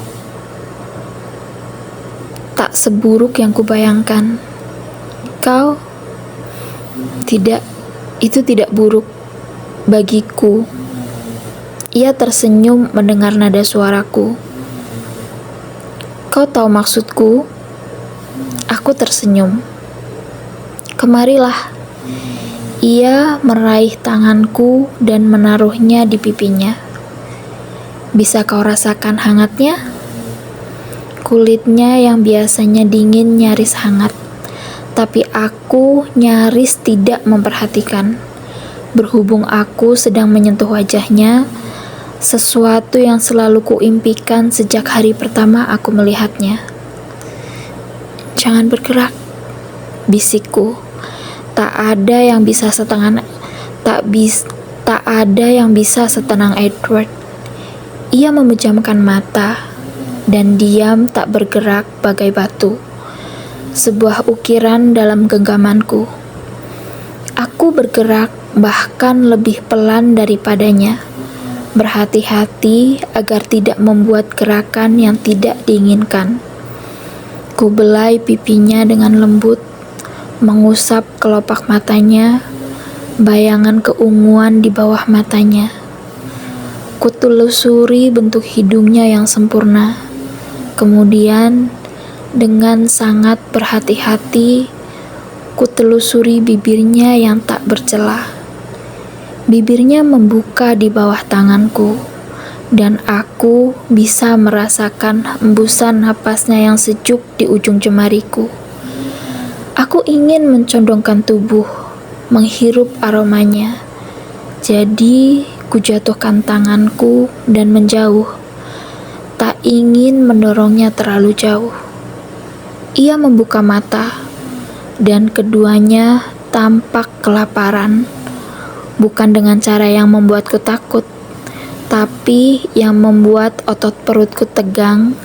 Tak seburuk yang kubayangkan. Kau? Tidak, itu tidak buruk bagiku. Ia tersenyum mendengar nada suaraku. Kau tahu maksudku? Aku tersenyum. Kemarilah. Ia meraih tanganku dan menaruhnya di pipinya. Bisa kau rasakan hangatnya? Kulitnya yang biasanya dingin nyaris hangat, tapi aku nyaris tidak memperhatikan. Berhubung aku sedang menyentuh wajahnya, sesuatu yang selalu kuimpikan sejak hari pertama aku melihatnya. Jangan bergerak, bisikku. Tak ada yang bisa setenang Edward. Ia memejamkan mata dan diam tak bergerak bagai batu. Sebuah ukiran dalam genggamanku. Aku bergerak bahkan lebih pelan daripadanya, berhati-hati agar tidak membuat gerakan yang tidak diinginkan. Ku belai pipinya dengan lembut, mengusap kelopak matanya, bayangan keunguan di bawah matanya. Ku telusuri bentuk hidungnya yang sempurna. Kemudian, dengan sangat berhati-hati, ku telusuri bibirnya yang tak bercelah. Bibirnya membuka di bawah tanganku, dan aku bisa merasakan hembusan napasnya yang sejuk di ujung jemariku. Aku ingin mencondongkan tubuh, menghirup aromanya. Jadi, ku jatuhkan tanganku dan menjauh. Tak ingin mendorongnya terlalu jauh. Ia membuka mata, dan keduanya tampak kelaparan. Bukan dengan cara yang membuatku takut, tapi yang membuat otot perutku tegang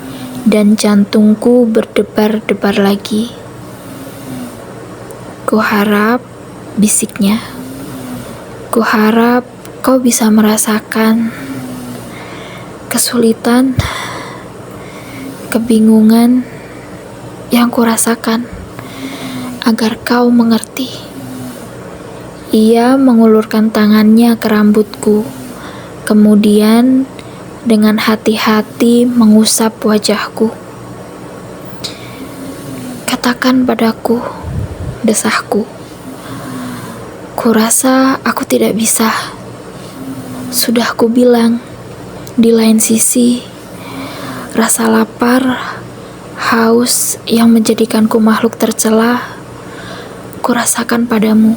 dan jantungku berdebar-debar lagi. Kuharap, bisiknya. Kuharap kau bisa merasakan kesulitan, kebingungan yang kurasakan, agar kau mengerti. Ia mengulurkan tangannya ke rambutku, kemudian dengan hati-hati mengusap wajahku. Katakan padaku, desahku. Kurasa aku tidak bisa. Sudah kubilang, di lain sisi, rasa lapar, haus yang menjadikanku makhluk tercela, kurasakan padamu.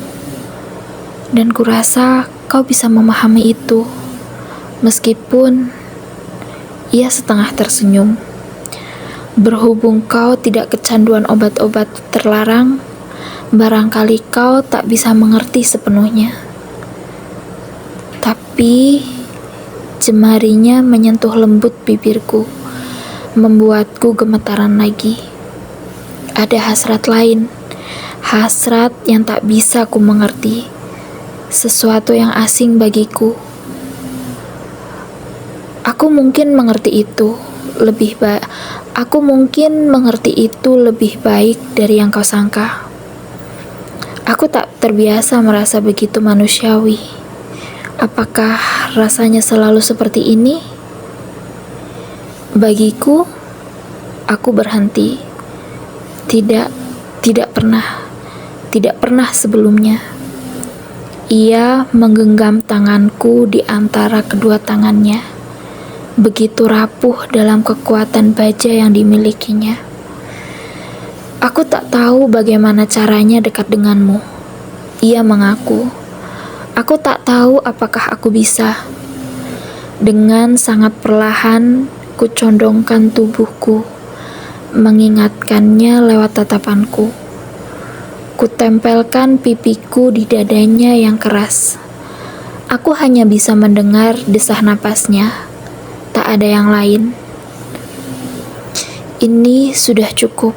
Dan kurasa kau bisa memahami itu, meskipun ia setengah tersenyum. Berhubung kau tidak kecanduan obat-obat terlarang, barangkali kau tak bisa mengerti sepenuhnya. Tapi Jemarinya menyentuh lembut bibirku, membuatku gemetaran lagi. Ada hasrat lain, hasrat yang tak bisa ku mengerti, sesuatu yang asing bagiku. Aku mungkin mengerti itu lebih baik dari yang kau sangka. Aku tak terbiasa merasa begitu manusiawi. Apakah rasanya selalu seperti ini? Bagiku, aku berhenti. Tidak pernah sebelumnya. Ia menggenggam tanganku di antara kedua tangannya, begitu rapuh dalam kekuatan baja yang dimilikinya. Aku tak tahu bagaimana caranya dekat denganmu. Ia mengaku. Aku tak tahu apakah aku bisa. Dengan sangat perlahan, ku condongkan tubuhku, mengingatkannya lewat tatapanku. Ku tempelkan pipiku di dadanya yang keras. Aku hanya bisa mendengar desah napasnya. Tak ada yang lain. Ini sudah cukup,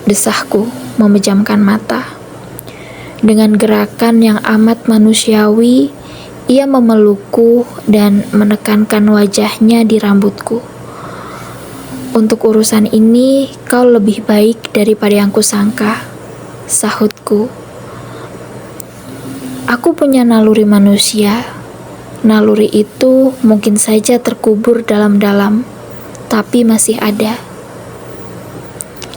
desahku memejamkan mata. Dengan gerakan yang amat manusiawi, ia memelukku dan menekankan wajahnya di rambutku. Untuk urusan ini, kau lebih baik daripada yang kusangka, sahutku. Aku punya naluri manusia. Naluri itu mungkin saja terkubur dalam-dalam, tapi masih ada.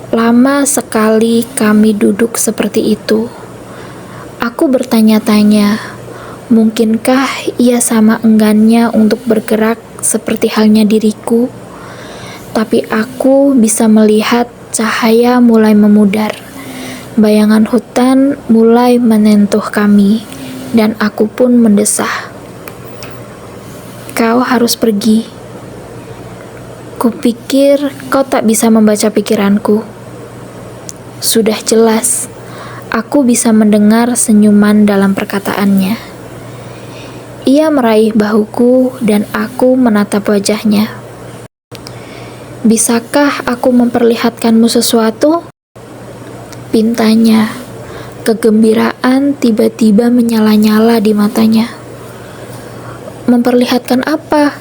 Lama sekali kami duduk seperti itu. Aku bertanya-tanya, mungkinkah ia sama enggannya untuk bergerak seperti halnya diriku? Tapi aku bisa melihat cahaya mulai memudar. Bayangan hutan mulai menyentuh kami, dan aku pun mendesah. Kau harus pergi. Kupikir kau tak bisa membaca pikiranku. Sudah jelas, aku bisa mendengar senyuman dalam perkataannya. Ia meraih bahuku dan aku menatap wajahnya. Bisakah aku memperlihatkanmu sesuatu? Pintanya. Kegembiraan tiba-tiba menyala-nyala di matanya. Memperlihatkan apa?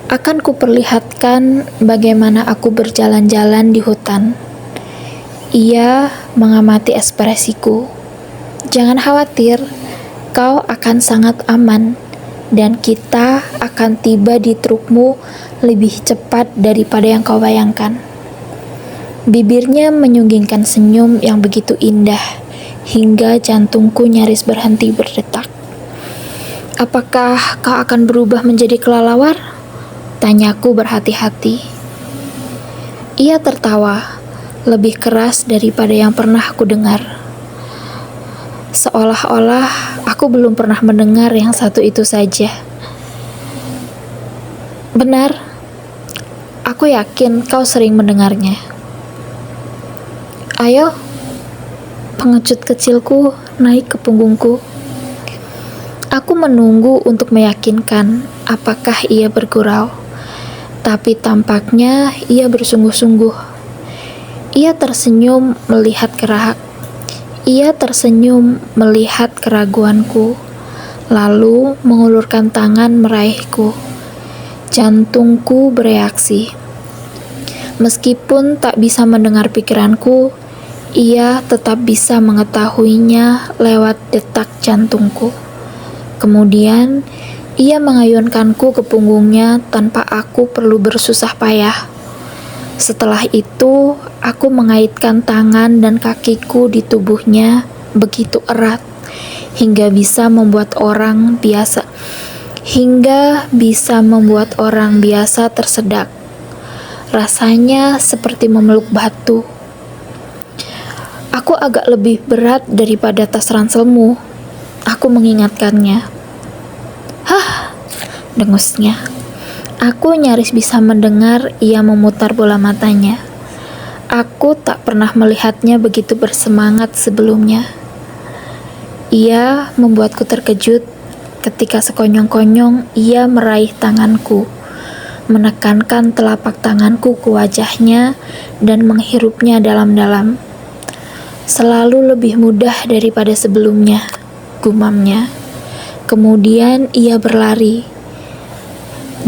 Akan kuperlihatkan bagaimana aku berjalan-jalan di hutan. Ia mengamati ekspresiku. Jangan khawatir, kau akan sangat aman, dan kita akan tiba di trukmu lebih cepat daripada yang kau bayangkan. Bibirnya menyunggingkan senyum yang begitu indah, hingga jantungku nyaris berhenti berdetak. Apakah kau akan berubah menjadi kelelawar? Tanyaku berhati-hati. Ia tertawa, lebih keras daripada yang pernah aku dengar. Seolah-olah aku belum pernah mendengar yang satu itu saja. Benar, aku yakin kau sering mendengarnya. Ayo, pengecut kecilku naik ke punggungku. Aku menunggu untuk meyakinkan apakah ia bergurau, tapi tampaknya ia bersungguh-sungguh. Ia tersenyum melihat keraguanku, lalu mengulurkan tangan meraihku. Jantungku bereaksi. Meskipun tak bisa mendengar pikiranku, ia tetap bisa mengetahuinya lewat detak jantungku. Kemudian, ia mengayunkanku ke punggungnya tanpa aku perlu bersusah payah. Setelah itu, aku mengaitkan tangan dan kakiku di tubuhnya begitu erat, hingga bisa membuat orang biasa tersedak. Rasanya seperti memeluk batu. Aku agak lebih berat daripada tas ranselmu. Aku mengingatkannya. Hah, dengusnya. Aku nyaris bisa mendengar ia memutar bola matanya. Aku tak pernah melihatnya begitu bersemangat sebelumnya. Ia membuatku terkejut. ketika sekonyong-konyong ia meraih tanganku, menekankan telapak tanganku ke wajahnya dan menghirupnya dalam-dalam. Selalu lebih mudah daripada sebelumnya, gumamnya. Kemudian ia berlari.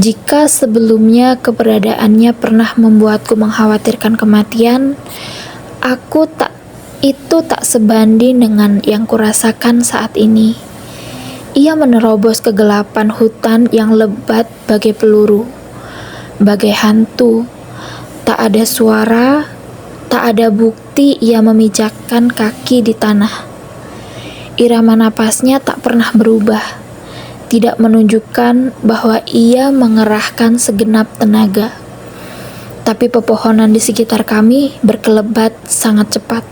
Jika sebelumnya keberadaannya pernah membuatku mengkhawatirkan kematian, itu tak sebanding dengan yang kurasakan saat ini. Ia menerobos kegelapan hutan yang lebat bagai peluru, bagai hantu. Tak ada suara, tak ada bukti ia memijakkan kaki di tanah. Irama napasnya tak pernah berubah, tidak menunjukkan bahwa ia mengerahkan segenap tenaga. Tapi pepohonan di sekitar kami berkelebat sangat cepat,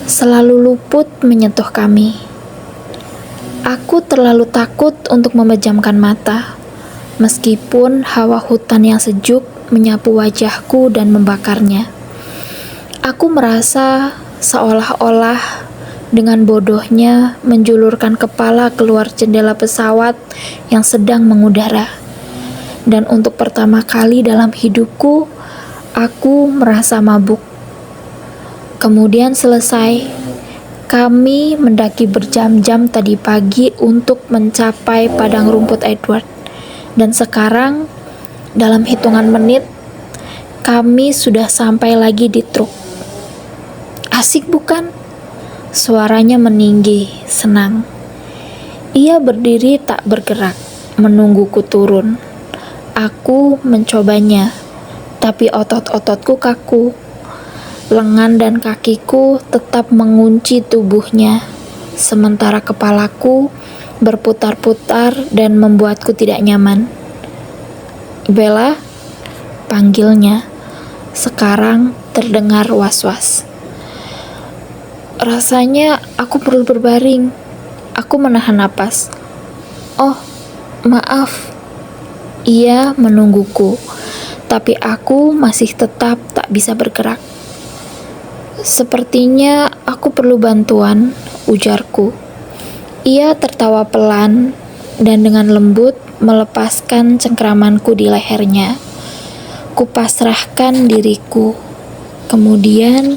selalu luput menyentuh kami. Aku terlalu takut untuk memejamkan mata, meskipun hawa hutan yang sejuk menyapu wajahku dan membakarnya. Aku merasa seolah-olah dengan bodohnya menjulurkan kepala keluar jendela pesawat yang sedang mengudara. Dan untuk pertama kali dalam hidupku, aku merasa mabuk. Kemudian selesai. Kami mendaki berjam-jam tadi pagi untuk mencapai padang rumput Edward. Dan sekarang, dalam hitungan menit, kami sudah sampai lagi di truk. Asik bukan? Suaranya meninggi, senang. Ia berdiri tak bergerak, menungguku turun. Aku mencobanya, tapi otot-ototku kaku. Lengan dan kakiku tetap mengunci tubuhnya, sementara kepalaku berputar-putar dan membuatku tidak nyaman. Bella, panggilnya. Sekarang terdengar was-was. Rasanya aku perlu berbaring. Aku menahan napas. Oh, maaf. Ia menungguku, tapi aku masih tetap tak bisa bergerak. Sepertinya aku perlu bantuan, ujarku. Ia tertawa pelan dan dengan lembut melepaskan cengkramanku di lehernya. Kupasrahkan diriku. Kemudian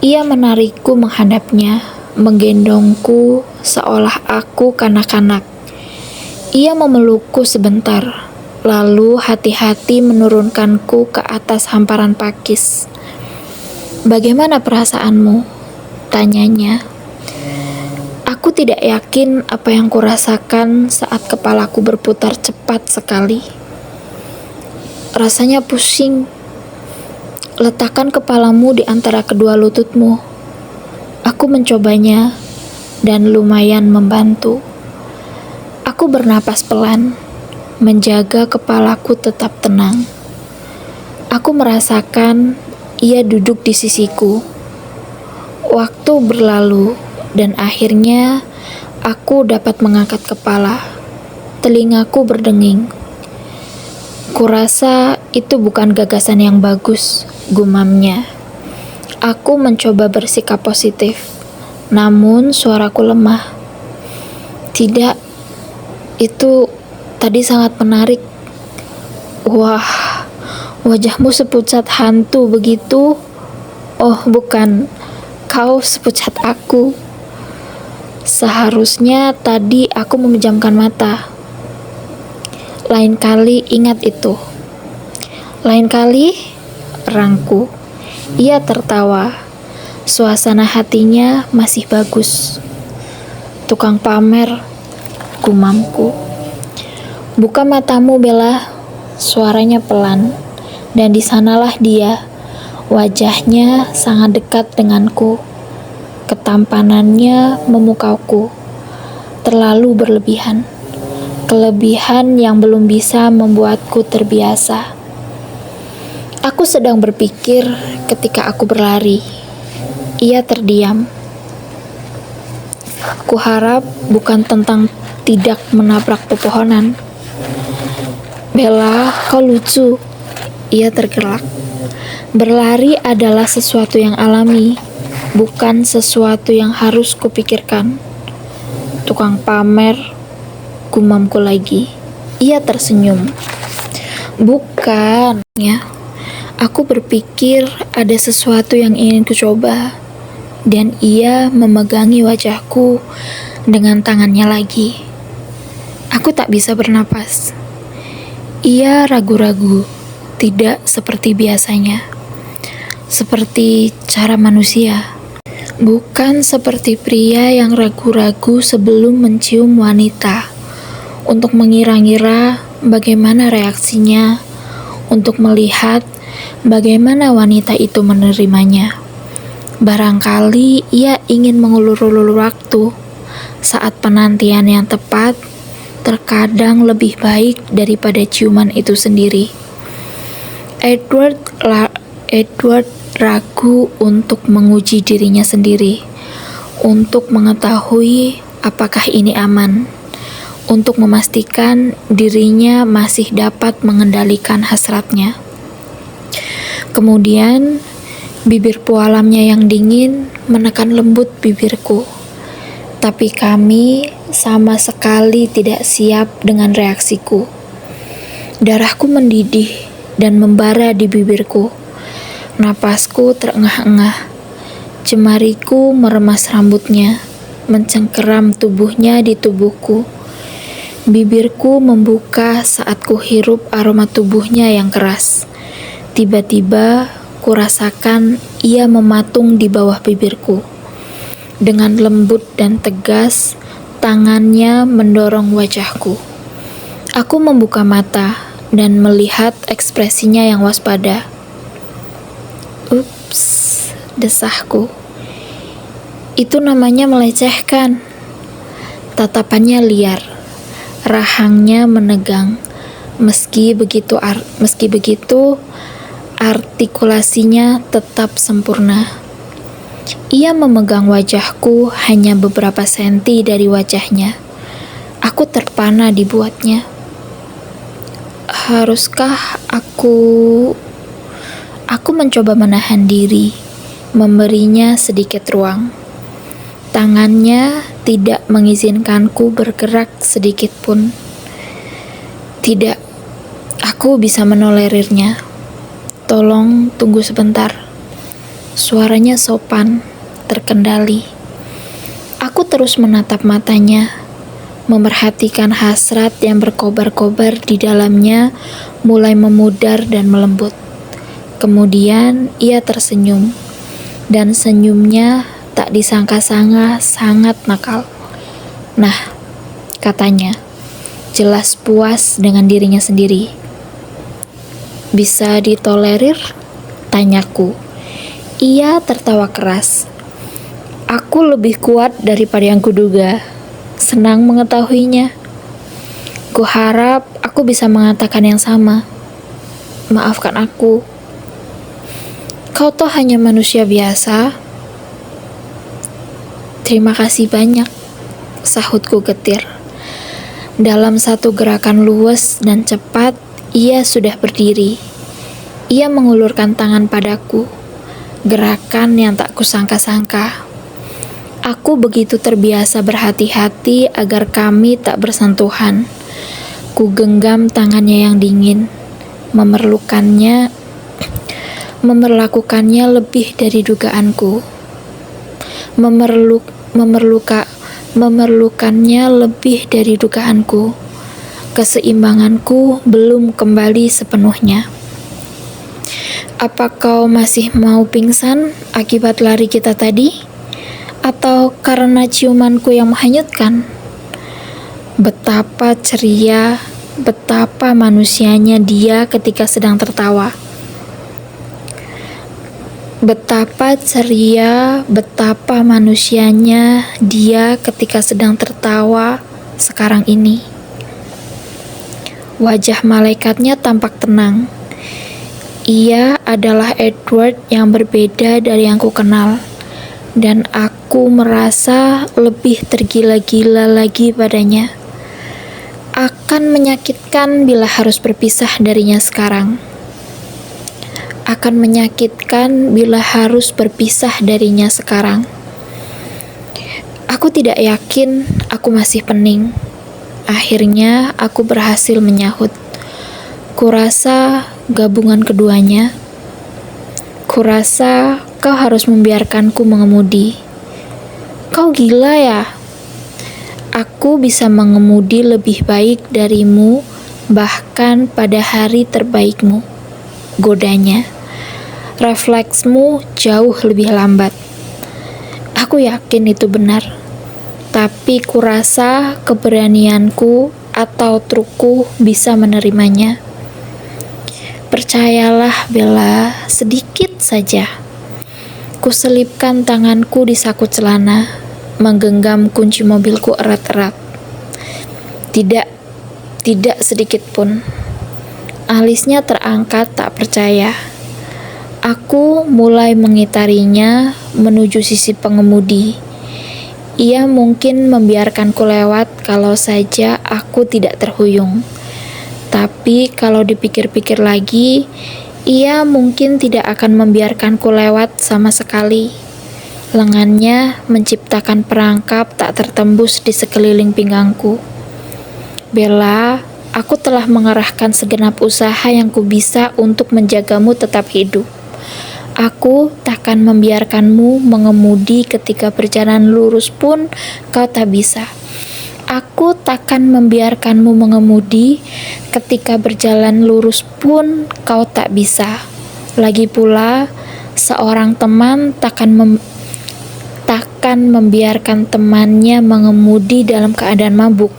ia menarikku menghadapnya, menggendongku seolah aku kanak-kanak. Ia memelukku sebentar, lalu hati-hati menurunkanku ke atas hamparan pakis. Bagaimana perasaanmu? Tanyanya. Aku tidak yakin apa yang kurasakan saat kepalaku berputar cepat sekali. Rasanya pusing. Letakkan kepalamu di antara kedua lututmu. Aku mencobanya dan lumayan membantu. Aku bernapas pelan, menjaga kepalaku tetap tenang. Aku merasakan ia duduk di sisiku. Waktu berlalu dan akhirnya aku dapat mengangkat kepala. Telingaku berdenging. Kurasa itu bukan gagasan yang bagus, gumamnya. Aku mencoba bersikap positif, namun suaraku lemah. Tidak, itu tadi sangat menarik. Wah, wajahmu sepucat hantu begitu? Oh, bukan. Kau sepucat aku. Seharusnya tadi aku memejamkan mata. Lain kali ingat itu. Lain kali, rangku. Ia tertawa. Suasana hatinya masih bagus. Tukang pamer, gumamku. Buka matamu, Bella. Suaranya pelan. Dan di sanalah dia, wajahnya sangat dekat denganku. Ketampanannya memukauku, terlalu berlebihan. Kelebihan yang belum bisa membuatku terbiasa. Aku sedang berpikir ketika aku berlari. Ia terdiam. Kuharap bukan tentang tidak menabrak pepohonan. Bella, kau lucu. Ia tergerak. Berlari adalah sesuatu yang alami, bukan sesuatu yang harus kupikirkan. Tukang pamer, gumamku lagi. Ia tersenyum. Bukan, ya. Aku berpikir ada sesuatu yang ingin kucoba, dan ia memegangi wajahku dengan tangannya lagi. Aku tak bisa bernapas. Ia ragu-ragu, tidak seperti biasanya. Seperti cara manusia. Bukan seperti pria yang ragu-ragu sebelum mencium wanita, untuk mengira-ngira bagaimana reaksinya, untuk melihat bagaimana wanita itu menerimanya. Barangkali ia ingin mengulur-ulur waktu, saat penantian yang tepat terkadang lebih baik daripada ciuman itu sendiri. Edward ragu untuk menguji dirinya sendiri, untuk mengetahui apakah ini aman, untuk memastikan dirinya masih dapat mengendalikan hasratnya. Kemudian, bibir pualamnya yang dingin menekan lembut bibirku, tapi kami sama sekali tidak siap dengan reaksiku. Darahku mendidih dan membara di bibirku. Napasku terengah-engah. Jemariku meremas rambutnya, mencengkeram tubuhnya di tubuhku. Bibirku membuka saat kuhirup aroma tubuhnya yang keras. Tiba-tiba, kurasakan ia mematung di bawah bibirku. Dengan lembut dan tegas, tangannya mendorong wajahku. Aku membuka mata dan melihat ekspresinya yang waspada. Ups, desahku. Itu namanya melecehkan. Tatapannya liar, rahangnya menegang. Meski begitu, artikulasinya tetap sempurna. Ia memegang wajahku hanya beberapa senti dari wajahnya. Aku terpana dibuatnya. Haruskah Aku mencoba menahan diri, memberinya sedikit ruang. Tangannya tidak mengizinkanku bergerak sedikit pun. Tidak, aku bisa menolerirnya. Tolong tunggu sebentar. Suaranya sopan, terkendali. Aku terus menatap matanya, memerhatikan hasrat yang berkobar-kobar di dalamnya mulai memudar dan melembut. Kemudian ia tersenyum, dan senyumnya tak disangka-sangka sangat nakal. Nah, katanya, jelas puas dengan dirinya sendiri. Bisa ditolerir? Tanyaku. Ia tertawa keras. Aku lebih kuat daripada yang kuduga. Senang mengetahuinya. Kuharap aku bisa mengatakan yang sama. Maafkan aku. Kau toh hanya manusia biasa. Terima kasih banyak, sahutku getir. Dalam satu gerakan luwes dan cepat, ia sudah berdiri. Ia mengulurkan tangan padaku. Gerakan yang tak kusangka-sangka. Aku begitu terbiasa berhati-hati agar kami tak bersentuhan. Ku genggam tangannya yang dingin, memperlakukannya lebih dari dugaanku. Memerlukannya lebih dari dugaanku. Keseimbanganku belum kembali sepenuhnya. Apa kau masih mau pingsan akibat lari kita tadi? Atau karena ciumanku yang menghanyutkan? Betapa ceria, betapa manusianya dia ketika sedang tertawa. Betapa ceria, betapa manusianya dia ketika sedang tertawa sekarang ini. Wajah malaikatnya tampak tenang. Ia adalah Edward yang berbeda dari yang ku kenal, dan aku merasa lebih tergila-gila lagi padanya. Akan menyakitkan bila harus berpisah darinya sekarang. Akan menyakitkan bila harus berpisah darinya sekarang. Aku tidak yakin aku masih pening. Akhirnya aku berhasil menyahut. Kurasa gabungan keduanya. Kurasa kau harus membiarkanku mengemudi. Kau gila ya? Aku bisa mengemudi lebih baik darimu, bahkan pada hari terbaikmu. Godanya. Refleksmu jauh lebih lambat. Aku yakin itu benar. Tapi kurasa keberanianku atau trukku bisa menerimanya. Percayalah Bella, sedikit saja. Kuselipkan tanganku di saku celana, menggenggam kunci mobilku erat-erat. Tidak sedikit pun. Alisnya terangkat tak percaya. Aku mulai mengitarinya menuju sisi pengemudi. Ia mungkin membiarkanku lewat kalau saja aku tidak terhuyung. Tapi kalau dipikir-pikir lagi, ia mungkin tidak akan membiarkanku lewat sama sekali. Lengannya menciptakan perangkap tak tertembus di sekeliling pinggangku. Bella, aku telah mengerahkan segenap usaha yang kubisa untuk menjagamu tetap hidup. Aku takkan membiarkanmu mengemudi ketika berjalan lurus pun kau tak bisa. Aku takkan membiarkanmu mengemudi ketika berjalan lurus pun kau tak bisa. Lagi pula, seorang teman takkan membiarkan temannya mengemudi dalam keadaan mabuk.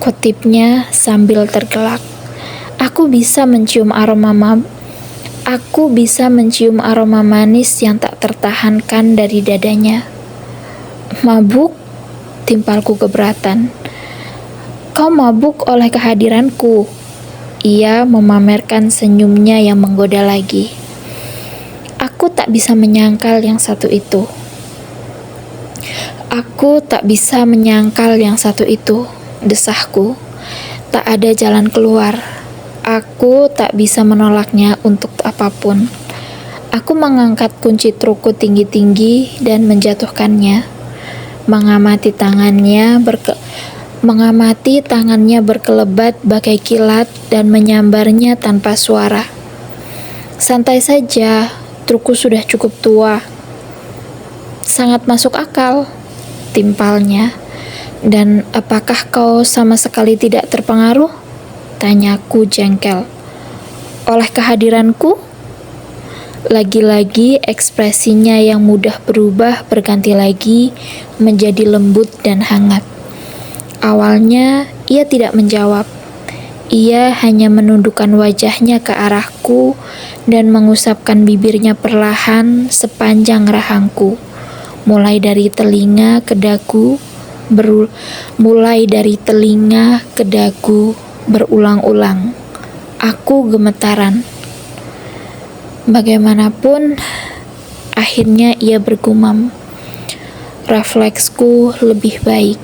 Kutipnya sambil tergelak. Aku bisa mencium aroma manis yang tak tertahankan dari dadanya. Mabuk? Timpalku keberatan. Kau mabuk oleh kehadiranku. Ia memamerkan senyumnya yang menggoda lagi. Aku tak bisa menyangkal yang satu itu. Desahku. Tak ada jalan keluar. Aku tak bisa menolaknya untuk apapun. Aku mengangkat kunci trukku tinggi-tinggi dan menjatuhkannya. Mengamati tangannya berkelebat bagai kilat dan menyambarnya tanpa suara. Santai saja, trukku sudah cukup tua. Sangat masuk akal, timpalnya. Dan apakah kau sama sekali tidak terpengaruh? Tanyaku jengkel. Oleh kehadiranku? Lagi-lagi ekspresinya yang mudah berubah berganti lagi menjadi lembut dan hangat. Awalnya ia tidak menjawab. Ia hanya menundukkan wajahnya ke arahku dan mengusapkan bibirnya perlahan sepanjang rahangku, mulai dari telinga ke dagu, berulang-ulang. Aku gemetaran. Bagaimanapun, akhirnya ia bergumam. Refleksku lebih baik.